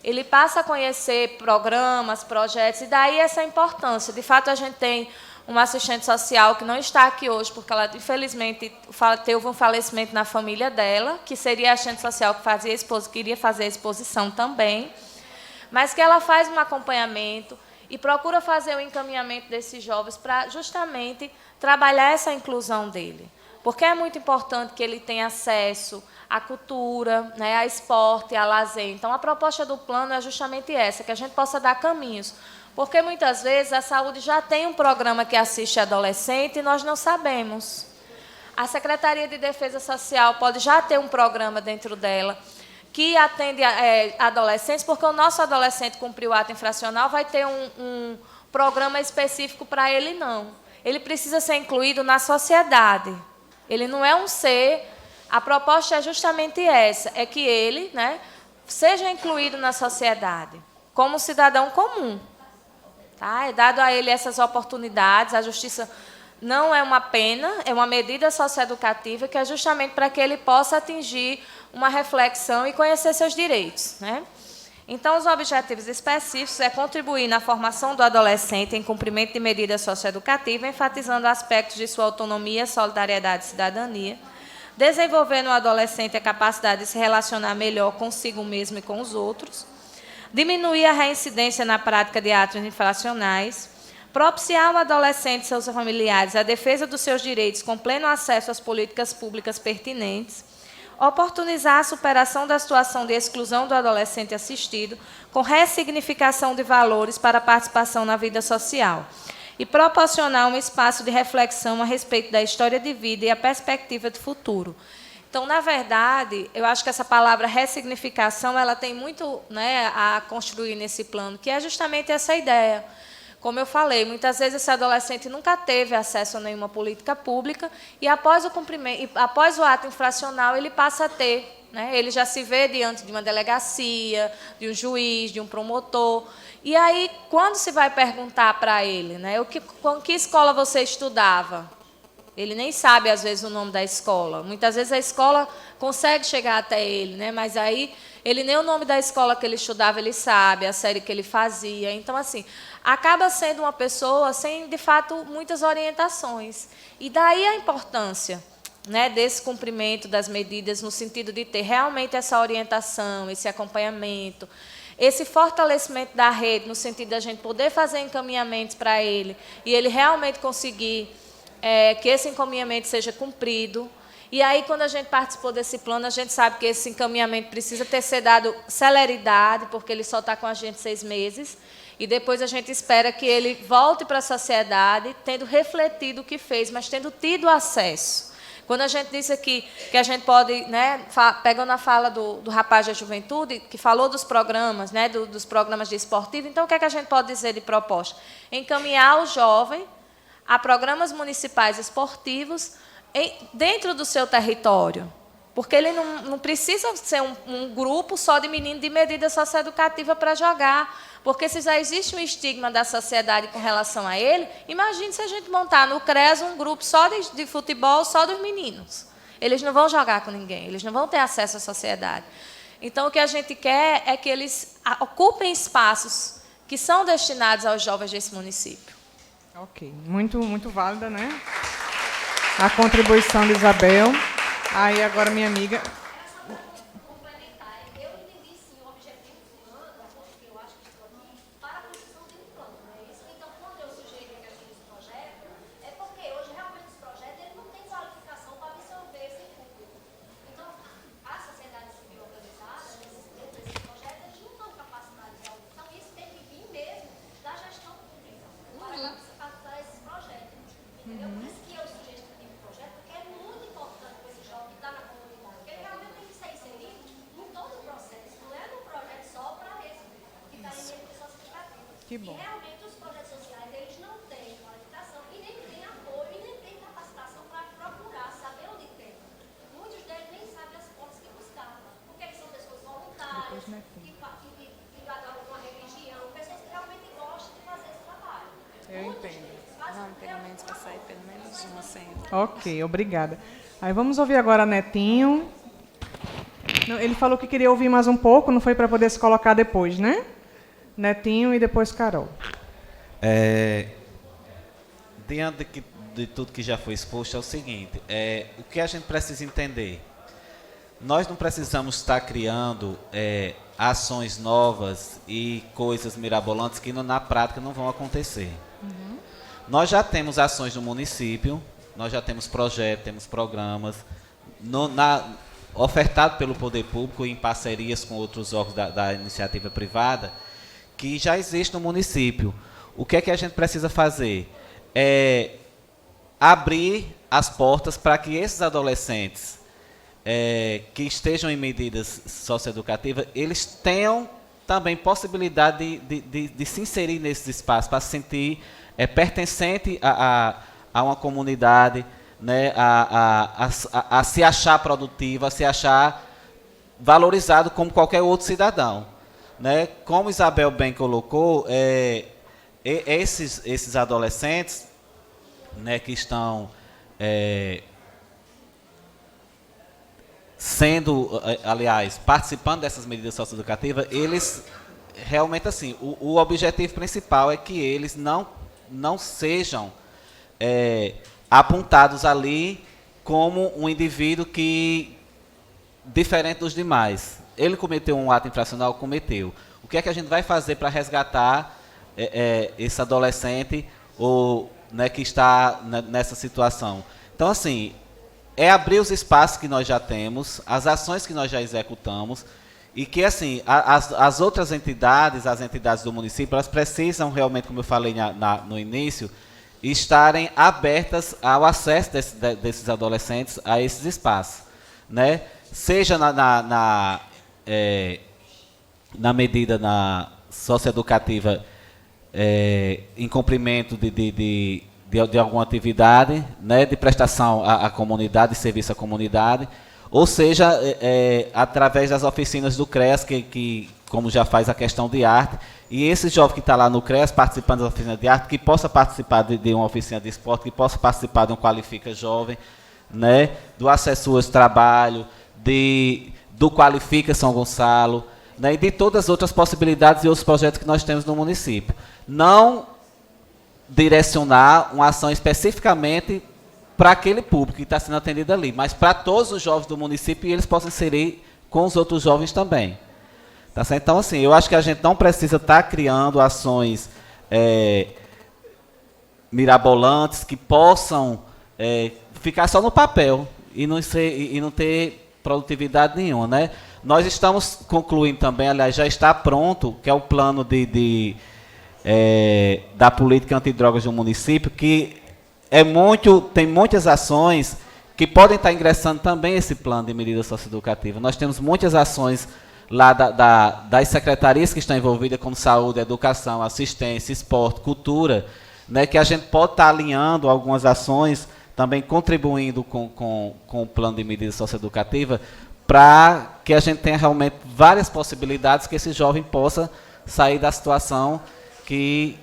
Speaker 12: Ele passa a conhecer programas, projetos, e daí essa importância. De fato, a gente tem uma assistente social que não está aqui hoje, porque ela, infelizmente, teve um falecimento na família dela, que seria a assistente social que iria fazer a exposição também, mas que ela faz um acompanhamento e procura fazer o encaminhamento desses jovens para justamente trabalhar essa inclusão dele. Porque é muito importante que ele tenha acesso à cultura, né, a esporte, a lazer. Então, a proposta do plano é justamente essa, que a gente possa dar caminhos. Porque, muitas vezes, a saúde já tem um programa que assiste adolescente e nós não sabemos. A Secretaria de Defesa Social pode já ter um programa dentro dela que atende adolescentes, porque o nosso adolescente cumpriu o ato infracional, vai ter um programa específico para ele, não. Ele precisa ser incluído na sociedade. Ele não é um ser. A proposta é justamente essa, é que ele, né, seja incluído na sociedade, como cidadão comum. Tá? É dado a ele essas oportunidades, a justiça não é uma pena, é uma medida socioeducativa que é justamente para que ele possa atingir uma reflexão e conhecer seus direitos, né? Então, os objetivos específicos é contribuir na formação do adolescente em cumprimento de medidas socioeducativas, enfatizando aspectos de sua autonomia, solidariedade e cidadania, desenvolver no adolescente a capacidade de se relacionar melhor consigo mesmo e com os outros, diminuir a reincidência na prática de atos infracionais, propiciar ao adolescente e seus familiares a defesa dos seus direitos com pleno acesso às políticas públicas pertinentes, oportunizar a superação da situação de exclusão do adolescente assistido com ressignificação de valores para a participação na vida social e proporcionar um espaço de reflexão a respeito da história de vida e a perspectiva de futuro. Então, na verdade, eu acho que essa palavra ressignificação ela tem muito, né, a construir nesse plano, que é justamente essa ideia. Como eu falei, muitas vezes esse adolescente nunca teve acesso a nenhuma política pública e após o ato infracional ele passa a ter, né? Ele já se vê diante de uma delegacia, de um juiz, de um promotor. E aí, quando se vai perguntar para ele, né, com que escola você estudava? Ele nem sabe, às vezes, o nome da escola. Muitas vezes a escola consegue chegar até ele, né? Mas aí ele nem o nome da escola que ele estudava ele sabe, a série que ele fazia. Então, assim, acaba sendo uma pessoa sem, de fato, muitas orientações. E daí a importância, né, desse cumprimento das medidas, no sentido de ter realmente essa orientação, esse acompanhamento, esse fortalecimento da rede, no sentido de a gente poder fazer encaminhamentos para ele e ele realmente conseguir que esse encaminhamento seja cumprido. E aí, quando a gente participou desse plano, a gente sabe que esse encaminhamento precisa ser dado celeridade, porque ele só está com a gente 6 meses, e depois a gente espera que ele volte para a sociedade, tendo refletido o que fez, mas tendo tido acesso. Quando a gente disse aqui que a gente pode, né, pegando a fala do rapaz da juventude, que falou dos programas, né, dos programas de esportivo, então o que é que a gente pode dizer de proposta? Encaminhar o jovem a programas municipais esportivos dentro do seu território, porque ele não precisa ser um grupo só de meninos de medida socioeducativa para jogar, porque se já existe um estigma da sociedade com relação a ele, imagine se a gente montar no CRES um grupo só de futebol, só dos meninos. Eles não vão jogar com ninguém, eles não vão ter acesso à sociedade. Então, o que a gente quer é que eles ocupem espaços que são destinados aos jovens desse município.
Speaker 6: Ok, muito, muito válida, né? A contribuição de Isabel. Aí agora minha amiga. Que bom.
Speaker 1: E realmente os projetos sociais eles não têm qualificação e nem têm apoio e nem têm capacitação para procurar saber onde tem. Muitos deles nem sabem as fontes que buscar, porque eles são pessoas voluntárias, que ligadas a alguma religião, pessoas que realmente gostam de fazer esse trabalho.
Speaker 6: Eu entendo.
Speaker 12: Não, pelo menos para sair pelo menos uma sempre.
Speaker 6: Ok, obrigada. Aí vamos ouvir agora Netinho. Ele falou que queria ouvir mais um pouco, não foi para poder se colocar depois, né? Netinho e depois Carol.
Speaker 5: Diante de tudo que já foi exposto, é o seguinte, o que a gente precisa entender? Nós não precisamos estar criando ações novas e coisas mirabolantes que na prática não vão acontecer. Nós já temos ações no município, nós já temos projetos, temos programas, ofertado pelo poder público em parcerias com outros órgãos da iniciativa privada, que já existe no município. O que é que a gente precisa fazer? É abrir as portas para que esses adolescentes que estejam em medidas socioeducativas, eles tenham também possibilidade de se inserir nesses espaços, para se sentir pertencente a uma comunidade, né, a se achar produtivo, a se achar valorizado como qualquer outro cidadão. Né? Como Isabel bem colocou, esses adolescentes, né, que estão aliás, participando dessas medidas socioeducativas, eles realmente, assim, o objetivo principal é que eles não sejam apontados ali como um indivíduo que diferente dos demais. Ele cometeu um ato infracional? Cometeu. O que é que a gente vai fazer para resgatar esse adolescente né, que está nessa situação? Então, assim, é abrir os espaços que nós já temos, as ações que nós já executamos, e que, assim, as outras entidades, as entidades do município, elas precisam realmente, como eu falei no início, estarem abertas ao acesso desses adolescentes a esses espaços, né? Seja na medida socioeducativa, em cumprimento de alguma atividade, né, de prestação à comunidade, de serviço à comunidade, ou seja, através das oficinas do CREAS, que como já faz a questão de arte, e esse jovem que está lá no CREAS, participando da oficina de arte, que possa participar de uma oficina de esporte, que possa participar de um Qualifica Jovem, né, do Acesso ao Trabalho, do Qualifica São Gonçalo, né, e de todas as outras possibilidades e outros projetos que nós temos no município. Não direcionar uma ação especificamente para aquele público que está sendo atendido ali, mas para todos os jovens do município, e eles possam inserir com os outros jovens também. Tá certo? Então, assim, eu acho que a gente não precisa estar criando ações mirabolantes que possam ficar só no papel e não ter produtividade nenhuma, né? Nós estamos concluindo também, aliás, já está pronto, que é o plano da política antidrogas do município, que tem muitas ações que podem estar ingressando também esse plano de medidas socioeducativas. Nós temos muitas ações lá das secretarias que estão envolvidas, como saúde, educação, assistência, esporte, cultura, né, que a gente pode estar alinhando algumas ações, também contribuindo com o plano de medidas socioeducativas, para que a gente tenha realmente várias possibilidades que esse jovem possa sair da situação que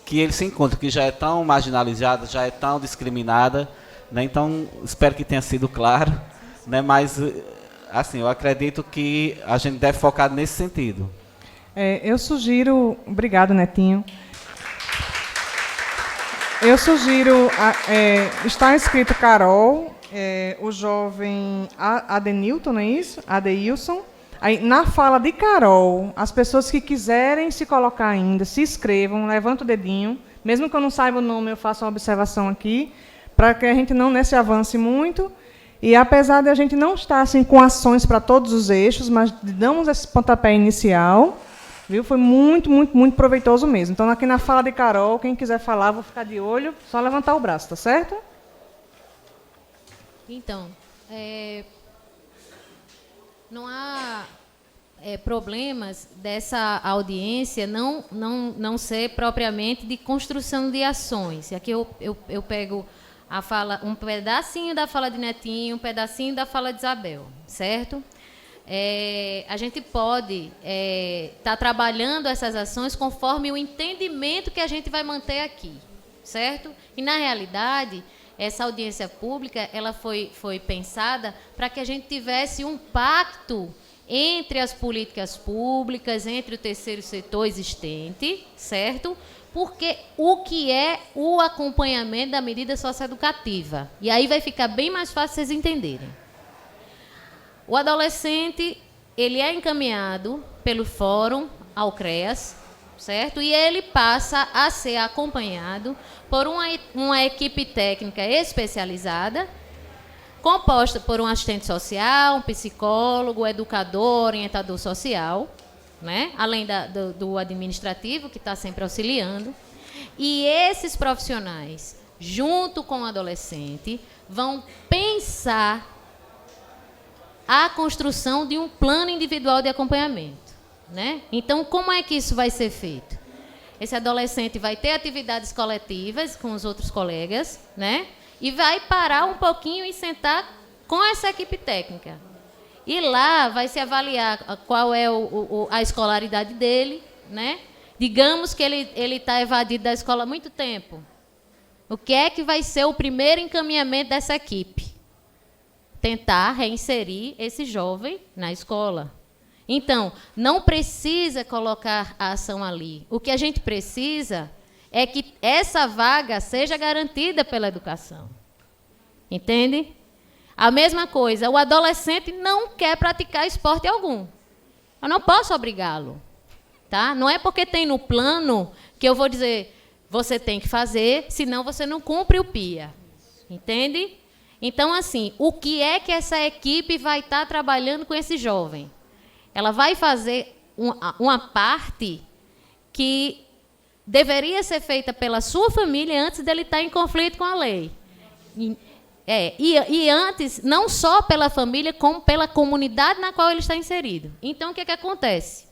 Speaker 5: ele se encontra, que já é tão marginalizada, já é tão discriminada, né? Então, espero que tenha sido claro, né? Mas, assim, eu acredito que a gente deve focar nesse sentido.
Speaker 6: Eu sugiro... Obrigado, Netinho. Eu sugiro... está escrito Carol, o jovem Adenilton, não é isso? Adeilson. Aí, na fala de Carol, as pessoas que quiserem se colocar ainda, se inscrevam, levanta o dedinho. Mesmo que eu não saiba o nome, eu faço uma observação aqui, para que a gente não se avance muito. E, apesar de a gente não estar assim, com ações para todos os eixos, mas damos esse pontapé inicial, viu? Foi muito, muito, muito proveitoso mesmo. Então, aqui na fala de Carol, quem quiser falar, vou ficar de olho, só levantar o braço, tá certo?
Speaker 11: Então, não há problemas dessa audiência não ser propriamente de construção de ações. E aqui eu pego a fala, um pedacinho da fala de Netinho, um pedacinho da fala de Isabel, certo? A gente pode estar trabalhando essas ações conforme o entendimento que a gente vai manter aqui, certo? E, na realidade, essa audiência pública ela foi pensada para que a gente tivesse um pacto entre as políticas públicas, entre o terceiro setor existente, certo? Porque o que é o acompanhamento da medida socioeducativa? E aí vai ficar bem mais fácil vocês entenderem. O adolescente, ele é encaminhado pelo fórum ao CREAS, certo? E ele passa a ser acompanhado por uma equipe técnica especializada, composta por um assistente social, um psicólogo, educador, orientador social, né? Além do administrativo, que está sempre auxiliando. E esses profissionais, junto com o adolescente, vão pensar a construção de um plano individual de acompanhamento, né? Então, como é que isso vai ser feito? Esse adolescente vai ter atividades coletivas com os outros colegas, né? E vai parar um pouquinho e sentar com essa equipe técnica. E lá vai se avaliar qual é a escolaridade dele, né? Digamos que ele está evadido da escola há muito tempo. O que é que vai ser o primeiro encaminhamento dessa equipe? Tentar reinserir esse jovem na escola. Então, não precisa colocar a ação ali. O que a gente precisa é que essa vaga seja garantida pela educação. Entende? A mesma coisa, o adolescente não quer praticar esporte algum. Eu não posso obrigá-lo. Tá? Não é porque tem no plano que eu vou dizer, você tem que fazer, senão você não cumpre o PIA. Entende? Então, assim, o que é que essa equipe vai estar trabalhando com esse jovem? Ela vai fazer uma parte que deveria ser feita pela sua família antes dele estar em conflito com a lei. E antes, não só pela família, como pela comunidade na qual ele está inserido. Então, o que é que acontece?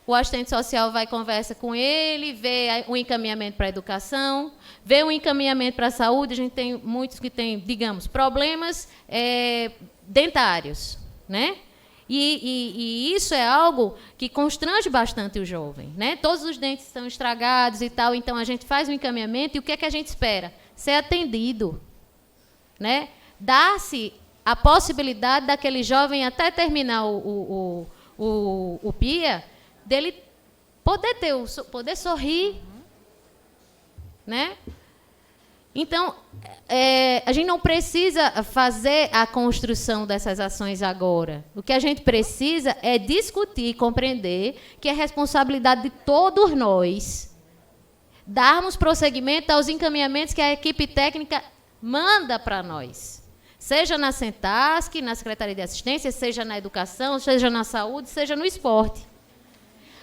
Speaker 11: O assistente social vai conversa com ele, vê o encaminhamento para a educação, vê o encaminhamento para a saúde. A gente tem muitos que têm, digamos, problemas dentários, né? E isso é algo que constrange bastante o jovem, né? Todos os dentes estão estragados e tal, então a gente faz o encaminhamento e o que é que a gente espera? Ser atendido, né? Dá-se a possibilidade daquele jovem, até terminar o PIA, dele poder sorrir, né? Então, a gente não precisa fazer a construção dessas ações agora. O que a gente precisa é discutir e compreender que é responsabilidade de todos nós darmos prosseguimento aos encaminhamentos que a equipe técnica manda para nós. Seja na Sentasc, na Secretaria de Assistência, seja na educação, seja na saúde, seja no esporte.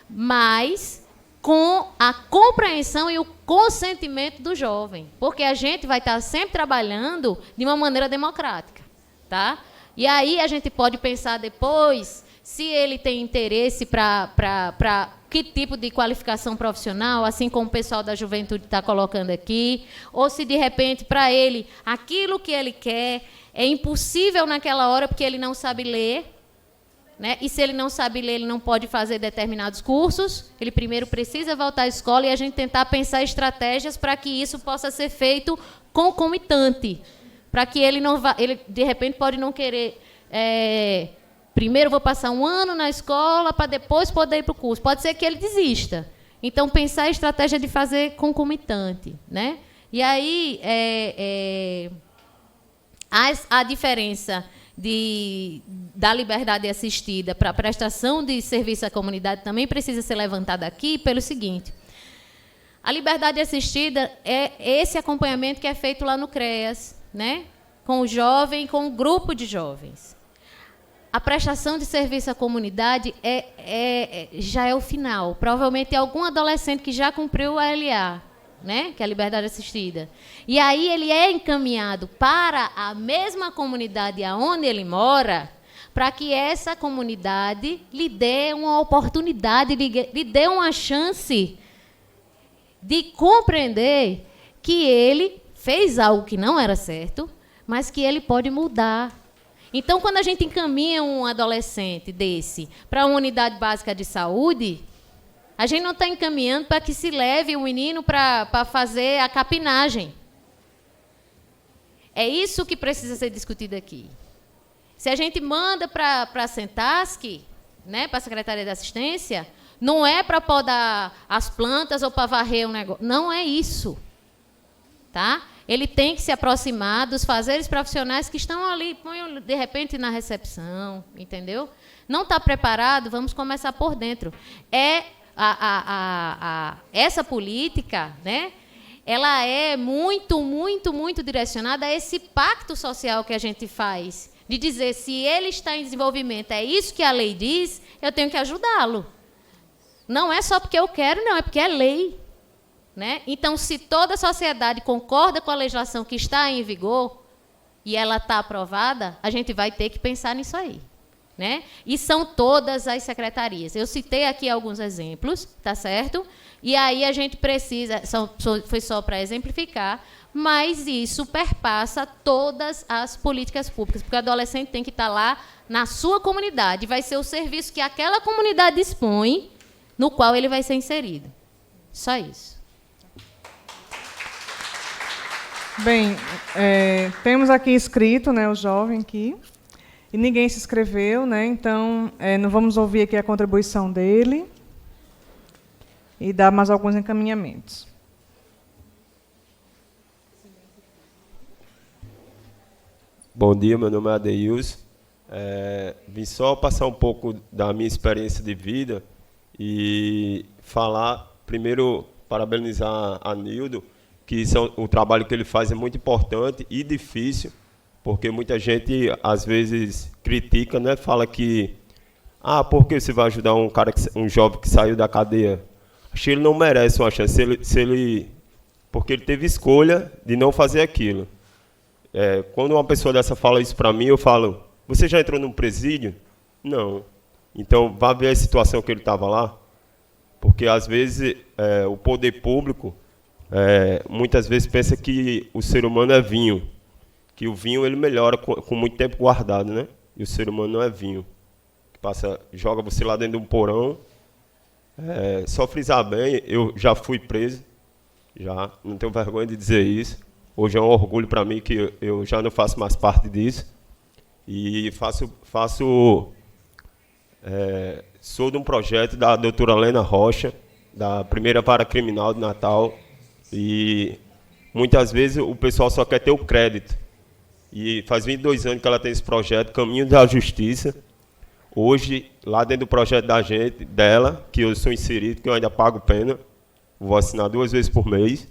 Speaker 11: Mas com a compreensão e o consentimento do jovem, porque a gente vai estar sempre trabalhando de uma maneira democrática, tá? E aí a gente pode pensar depois se ele tem interesse para que tipo de qualificação profissional, assim como o pessoal da juventude está colocando aqui, ou se de repente para ele aquilo que ele quer é impossível naquela hora porque ele não sabe ler. Né? E se ele não sabe ler, ele não pode fazer determinados cursos, ele primeiro precisa voltar à escola e a gente tentar pensar estratégias para que isso possa ser feito concomitante, para que ele não vá, ele de repente pode não querer, primeiro vou passar um ano na escola para depois poder ir para o curso, pode ser que ele desista. Então, pensar a estratégia de fazer concomitante. Né? E aí, a diferença da liberdade assistida para a prestação de serviço à comunidade também precisa ser levantada aqui pelo seguinte. A liberdade assistida é esse acompanhamento que é feito lá no CREAS, né? Com o jovem, com o grupo de jovens. A prestação de serviço à comunidade já é o final. Provavelmente é algum adolescente que já cumpriu a LA, né? Que é a liberdade assistida. E aí ele é encaminhado para a mesma comunidade aonde ele mora, para que essa comunidade lhe dê uma oportunidade, lhe dê uma chance de compreender que ele fez algo que não era certo, mas que ele pode mudar. Então, quando a gente encaminha um adolescente desse para uma unidade básica de saúde, a gente não está encaminhando para que se leve o menino para fazer a capinagem. É isso que precisa ser discutido aqui. Se a gente manda para a Sentasc, né, para a Secretaria de Assistência, não é para podar as plantas ou para varrer um negócio. Não é isso. Tá? Ele tem que se aproximar dos fazeres profissionais que estão ali, de repente, na recepção, entendeu? Não está preparado, vamos começar por dentro. É essa política, né, ela é muito, muito, muito direcionada a esse pacto social que a gente faz, de dizer, se ele está em desenvolvimento, é isso que a lei diz, eu tenho que ajudá-lo. Não é só porque eu quero, não, é porque é lei. Né? Então, se toda a sociedade concorda com a legislação que está em vigor e ela está aprovada, a gente vai ter que pensar nisso aí. Né? E são todas as secretarias. Eu citei aqui alguns exemplos, tá certo? E aí a gente precisa, foi só para exemplificar, mas isso perpassa todas as políticas públicas, porque o adolescente tem que estar lá na sua comunidade, vai ser o serviço que aquela comunidade dispõe, no qual ele vai ser inserido. Só isso.
Speaker 6: Bem, temos aqui escrito, né, o jovem aqui, e ninguém se inscreveu, né, então não vamos ouvir aqui a contribuição dele e dar mais alguns encaminhamentos.
Speaker 13: Bom dia, meu nome é Adeilson. Vim só passar um pouco da minha experiência de vida e falar, primeiro, parabenizar a Nildo, que o trabalho que ele faz é muito importante e difícil, porque muita gente, às vezes, critica, né? Fala que, por que você vai ajudar um jovem que saiu da cadeia? Acho que ele não merece uma chance, porque ele teve escolha de não fazer aquilo. Quando uma pessoa dessa fala isso para mim, eu falo, você já entrou num presídio? Não. Então, vá ver a situação que ele estava lá, porque, às vezes, o poder público muitas vezes pensa que o ser humano é vinho, que o vinho ele melhora com muito tempo guardado, né? E o ser humano não é vinho, joga você lá dentro de um porão. Só frisar bem, eu já fui preso, já não tenho vergonha de dizer isso. Hoje é um orgulho para mim que eu já não faço mais parte disso e sou de um projeto da doutora Lena Rocha, da primeira vara criminal de Natal. E muitas vezes o pessoal só quer ter o crédito. E faz 22 anos que ela tem esse projeto, Caminho da Justiça. Hoje, lá dentro do projeto dela, que eu sou inserido, que eu ainda pago pena, vou assinar 2 vezes por mês.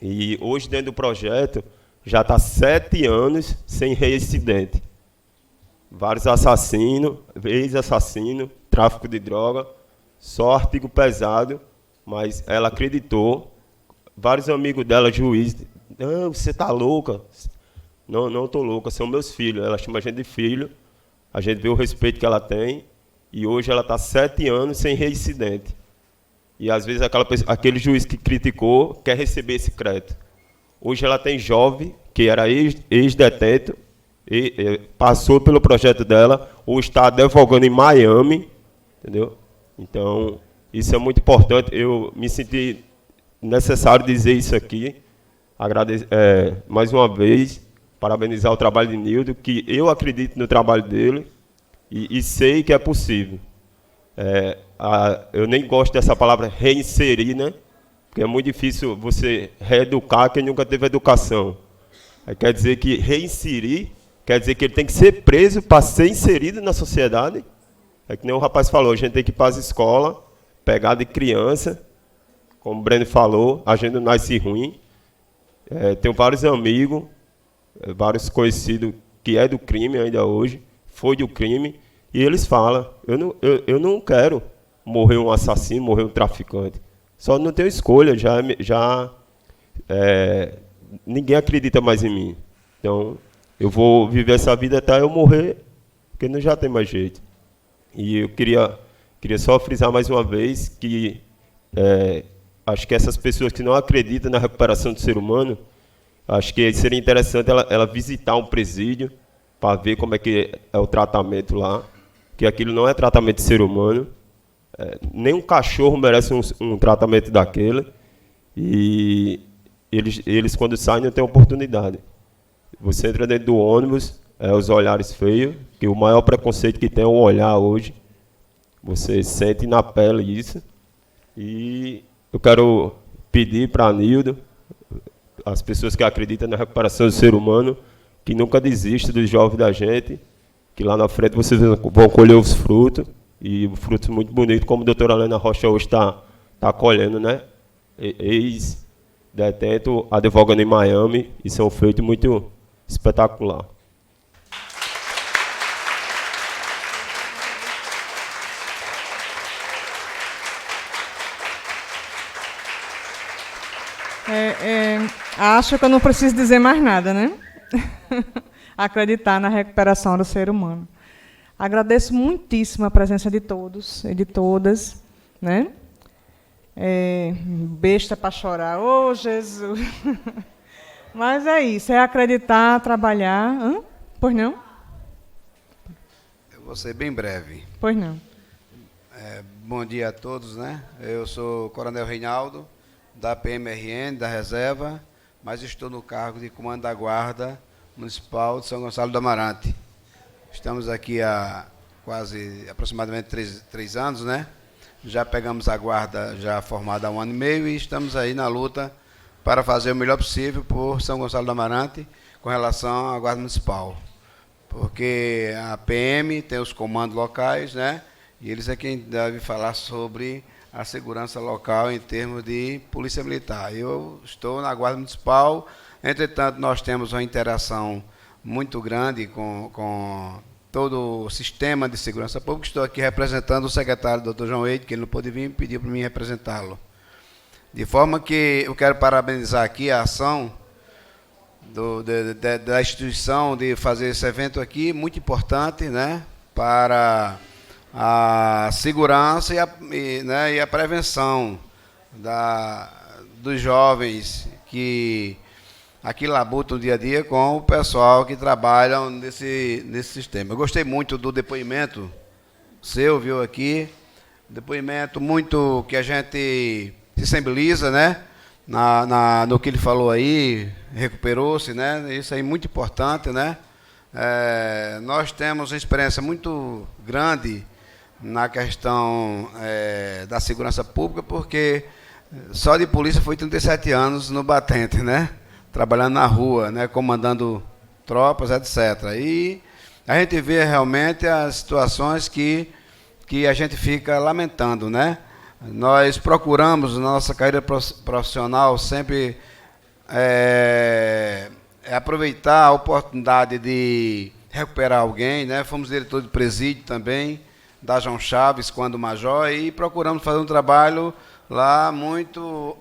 Speaker 13: E hoje, dentro do projeto, já está 7 anos sem reincidente. Vários assassinos, ex-assassino, tráfico de droga, só artigo pesado, mas ela acreditou. Vários amigos dela, juízes, não, você está louca. Não estou louca, são meus filhos. Ela chama a gente de filho, a gente vê o respeito que ela tem, e hoje ela está 7 anos sem reincidente. E, às vezes, aquele juiz que criticou quer receber esse crédito. Hoje ela tem jovem, que era ex-detento, passou pelo projeto dela, ou está advogando em Miami, entendeu? Então, isso é muito importante. Eu me senti necessário dizer isso aqui, mais uma vez, parabenizar o trabalho de Nildo, que eu acredito no trabalho dele e sei que é possível. Eu nem gosto dessa palavra reinserir, né? Porque é muito difícil você reeducar quem nunca teve educação. Aí quer dizer que reinserir, quer dizer que ele tem que ser preso para ser inserido na sociedade. É que nem o rapaz falou, a gente tem que ir para as escolas, pegar de criança. Como o Breno falou, a gente não nasce ruim. Tenho vários amigos, vários conhecidos que é do crime ainda hoje, foi do crime, e eles falam, eu não quero morrer um assassino, morrer um traficante. Só não tenho escolha, ninguém acredita mais em mim. Então, eu vou viver essa vida até eu morrer, porque não já tem mais jeito. E eu queria só frisar mais uma vez que acho que essas pessoas que não acreditam na recuperação do ser humano, acho que seria interessante ela visitar um presídio para ver como é que é o tratamento lá, que aquilo não é tratamento de ser humano. Nem um cachorro merece um tratamento daquele. E eles quando saem, não têm oportunidade. Você entra dentro do ônibus, os olhares feios, que o maior preconceito que tem é o olhar hoje. Você sente na pele isso. E eu quero pedir para a Nildo, as pessoas que acreditam na recuperação do ser humano, que nunca desistam dos jovens da gente, que lá na frente vocês vão colher os frutos e frutos muito bonitos, como a doutora Helena Rocha hoje está colhendo, né? Ex-detento, advogando em Miami, isso é um feito muito espetacular.
Speaker 6: Acho que eu não preciso dizer mais nada, né? Acreditar na recuperação do ser humano. Agradeço muitíssimo a presença de todos e de todas, né? Besta para chorar, ô Jesus! Mas é isso, é acreditar, trabalhar. Hã? Pois não?
Speaker 14: Eu vou ser bem breve.
Speaker 6: Pois não.
Speaker 14: Bom dia a todos, né? Eu sou o Coronel Reinaldo, da PMRN, da Reserva, mas estou no cargo de Comando da Guarda Municipal de São Gonçalo do Amarante. Estamos aqui há aproximadamente 3 anos, né? Já pegamos a guarda já formada há 1 ano e meio e estamos aí na luta para fazer o melhor possível por São Gonçalo do Amarante com relação à Guarda Municipal. Porque a PM tem os comandos locais, né? E eles é quem deve falar sobre a segurança local em termos de polícia militar. Eu estou na Guarda Municipal, entretanto, nós temos uma interação muito grande com todo o sistema de segurança pública. Estou aqui representando o secretário, Dr. João Eide, que ele não pôde vir e pediu para mim representá-lo. De forma que eu quero parabenizar aqui a ação da instituição de fazer esse evento aqui, muito importante, né, para a segurança e a prevenção dos jovens que aqui labutam dia a dia com o pessoal que trabalha nesse sistema. Eu gostei muito do depoimento seu, viu, aqui, depoimento muito que a gente se sensibiliza, né, no que ele falou aí, recuperou-se, né, isso aí é muito importante, né. Nós temos uma experiência muito grande na questão da segurança pública, porque só de polícia foi 37 anos no batente, né? Trabalhando na rua, né? Comandando tropas, etc. E a gente vê realmente as situações que a gente fica lamentando, né? Nós procuramos, na nossa carreira profissional, sempre aproveitar a oportunidade de recuperar alguém, né? Fomos diretor de presídio também, da João Chaves, quando major, e procuramos fazer um trabalho lá muito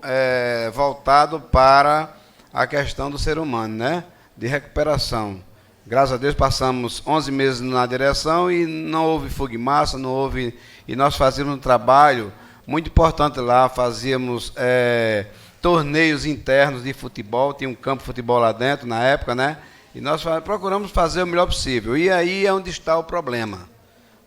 Speaker 14: voltado para a questão do ser humano, né? De recuperação. Graças a Deus passamos 11 meses na direção e não houve fuga em massa, não houve, e nós fazíamos um trabalho muito importante lá, fazíamos torneios internos de futebol, tinha um campo de futebol lá dentro na época, né? E nós procuramos fazer o melhor possível. E aí é onde está o problema.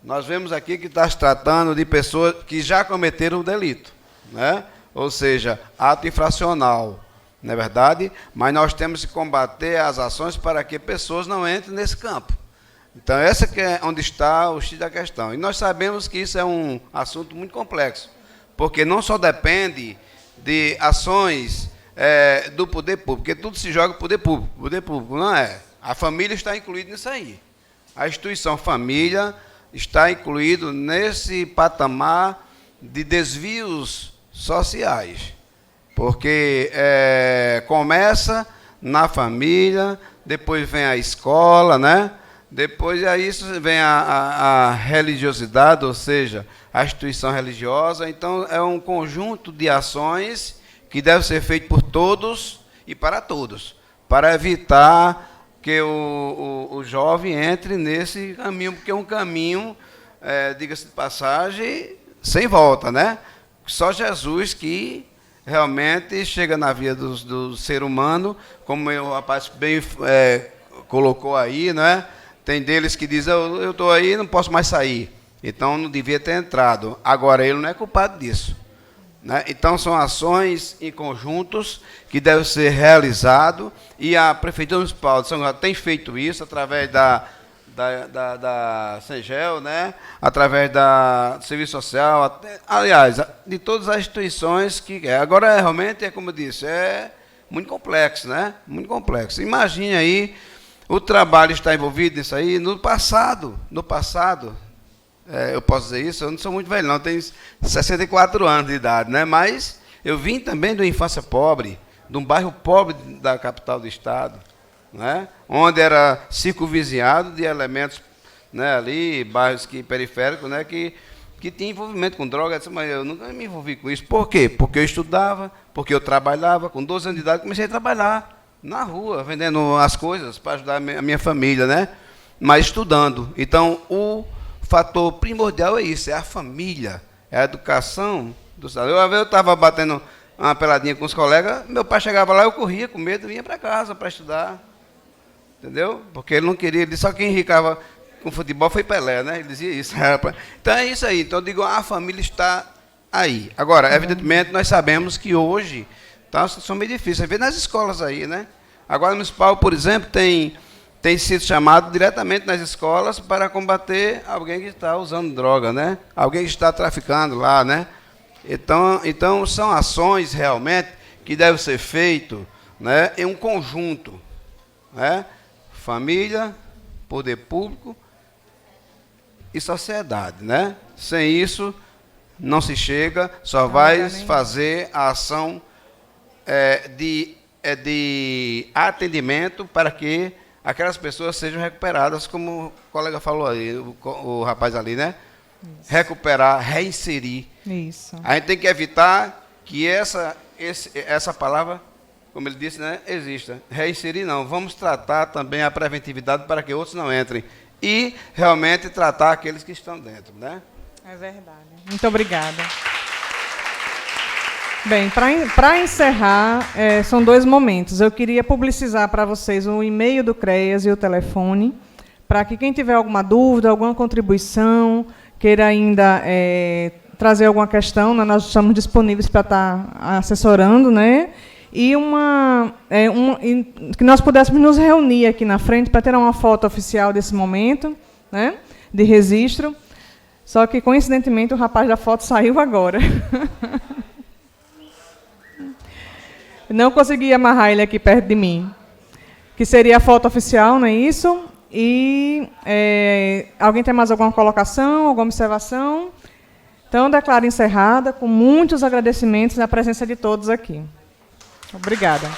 Speaker 14: Nós vemos aqui que está se tratando de pessoas que já cometeram o delito, né? Ou seja, ato infracional, não é verdade? Mas nós temos que combater as ações para que pessoas não entrem nesse campo. Então, essa que é onde está o X da questão. E nós sabemos que isso é um assunto muito complexo, porque não só depende de ações do poder público, porque tudo se joga no poder público. O poder público não é. A família está incluída nisso aí. A instituição família está incluído nesse patamar de desvios sociais, porque começa na família, depois vem a escola, né? Depois a isso vem a religiosidade, ou seja, a instituição religiosa. Então, é um conjunto de ações que deve ser feito por todos e para todos, para evitar que o jovem entre nesse caminho, porque é um caminho, diga-se de passagem, sem volta, né? Só Jesus que realmente chega na vida do ser humano, como o rapaz bem colocou aí, né? Tem deles que dizem, eu estou aí, não posso mais sair. Então, não devia ter entrado. Agora, ele não é culpado disso, né? Então, são ações em conjuntos que devem ser realizadas, e a Prefeitura Municipal de São Gonçalo tem feito isso através da Sengel, né? Através do Serviço Social, aliás, de todas as instituições que... Agora, realmente, como eu disse, é muito complexo, né? Muito complexo. Imagine aí, o trabalho está envolvido nisso aí no passado, eu posso dizer isso, eu não sou muito velho não, eu tenho 64 anos de idade, né? Mas eu vim também de uma infância pobre, de um bairro pobre da capital do estado, né? Onde era circunvizinhado de elementos, né, ali, bairros periféricos, né, que tinha envolvimento com droga, mas eu nunca me envolvi com isso. Por quê? Porque eu estudava, porque eu trabalhava, com 12 anos de idade comecei a trabalhar na rua, vendendo as coisas para ajudar a minha família, né? Mas estudando. Então, o fator primordial é isso, é a família, é a educação do cidadão. Uma vez eu estava batendo uma peladinha com os colegas, meu pai chegava lá, eu corria com medo, vinha para casa para estudar, entendeu? Porque ele não queria, ele disse, só quem enricava com futebol foi Pelé, né? Ele dizia isso. Então é isso aí, então eu digo, a família está aí. Agora, evidentemente, nós sabemos que hoje tá, são meio difíceis, você vê nas escolas aí, né? Agora, o municipal, por exemplo, tem sido chamado diretamente nas escolas para combater alguém que está usando droga, né? Alguém que está traficando lá, né? Então são ações realmente que devem ser feitas, né, em um conjunto, né? Família, poder público e sociedade, né? Sem isso não se chega, só vai fazer a ação de atendimento para que aquelas pessoas sejam recuperadas, como o colega falou aí, o rapaz ali, né? Isso. Recuperar, reinserir.
Speaker 6: Isso.
Speaker 14: A gente tem que evitar que essa palavra, como ele disse, né, exista. Reinserir não. Vamos tratar também a preventividade para que outros não entrem. E realmente tratar aqueles que estão dentro, né?
Speaker 6: É verdade. Muito obrigada. Bem, para encerrar, são 2 momentos. Eu queria publicizar para vocês o e-mail do CREAS e o telefone, para que quem tiver alguma dúvida, alguma contribuição, queira ainda trazer alguma questão, né, nós estamos disponíveis para estar assessorando, né? E que nós pudéssemos nos reunir aqui na frente para ter uma foto oficial desse momento, né, de registro. Só que, coincidentemente, o rapaz da foto saiu agora. Não consegui amarrar ele aqui perto de mim. Que seria a foto oficial, não é isso? E alguém tem mais alguma colocação, alguma observação? Então, declaro encerrada, com muitos agradecimentos na presença de todos aqui. Obrigada.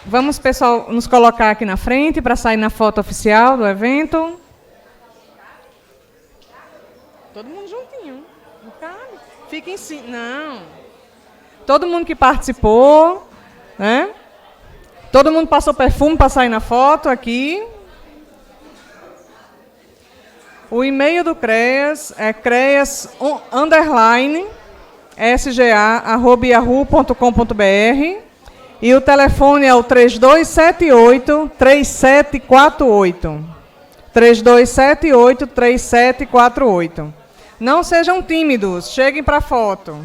Speaker 6: Vamos, pessoal, nos colocar aqui na frente para sair na foto oficial do evento. Todo mundo juntinho. Não cabe. Fica em cima. Não. Todo mundo que participou, né? Todo mundo passou perfume para sair na foto aqui. O e-mail do CREAS é creas_sga@yahoo.com.br e o telefone é o 3278-3748. 3278-3748. Não sejam tímidos, cheguem para a foto.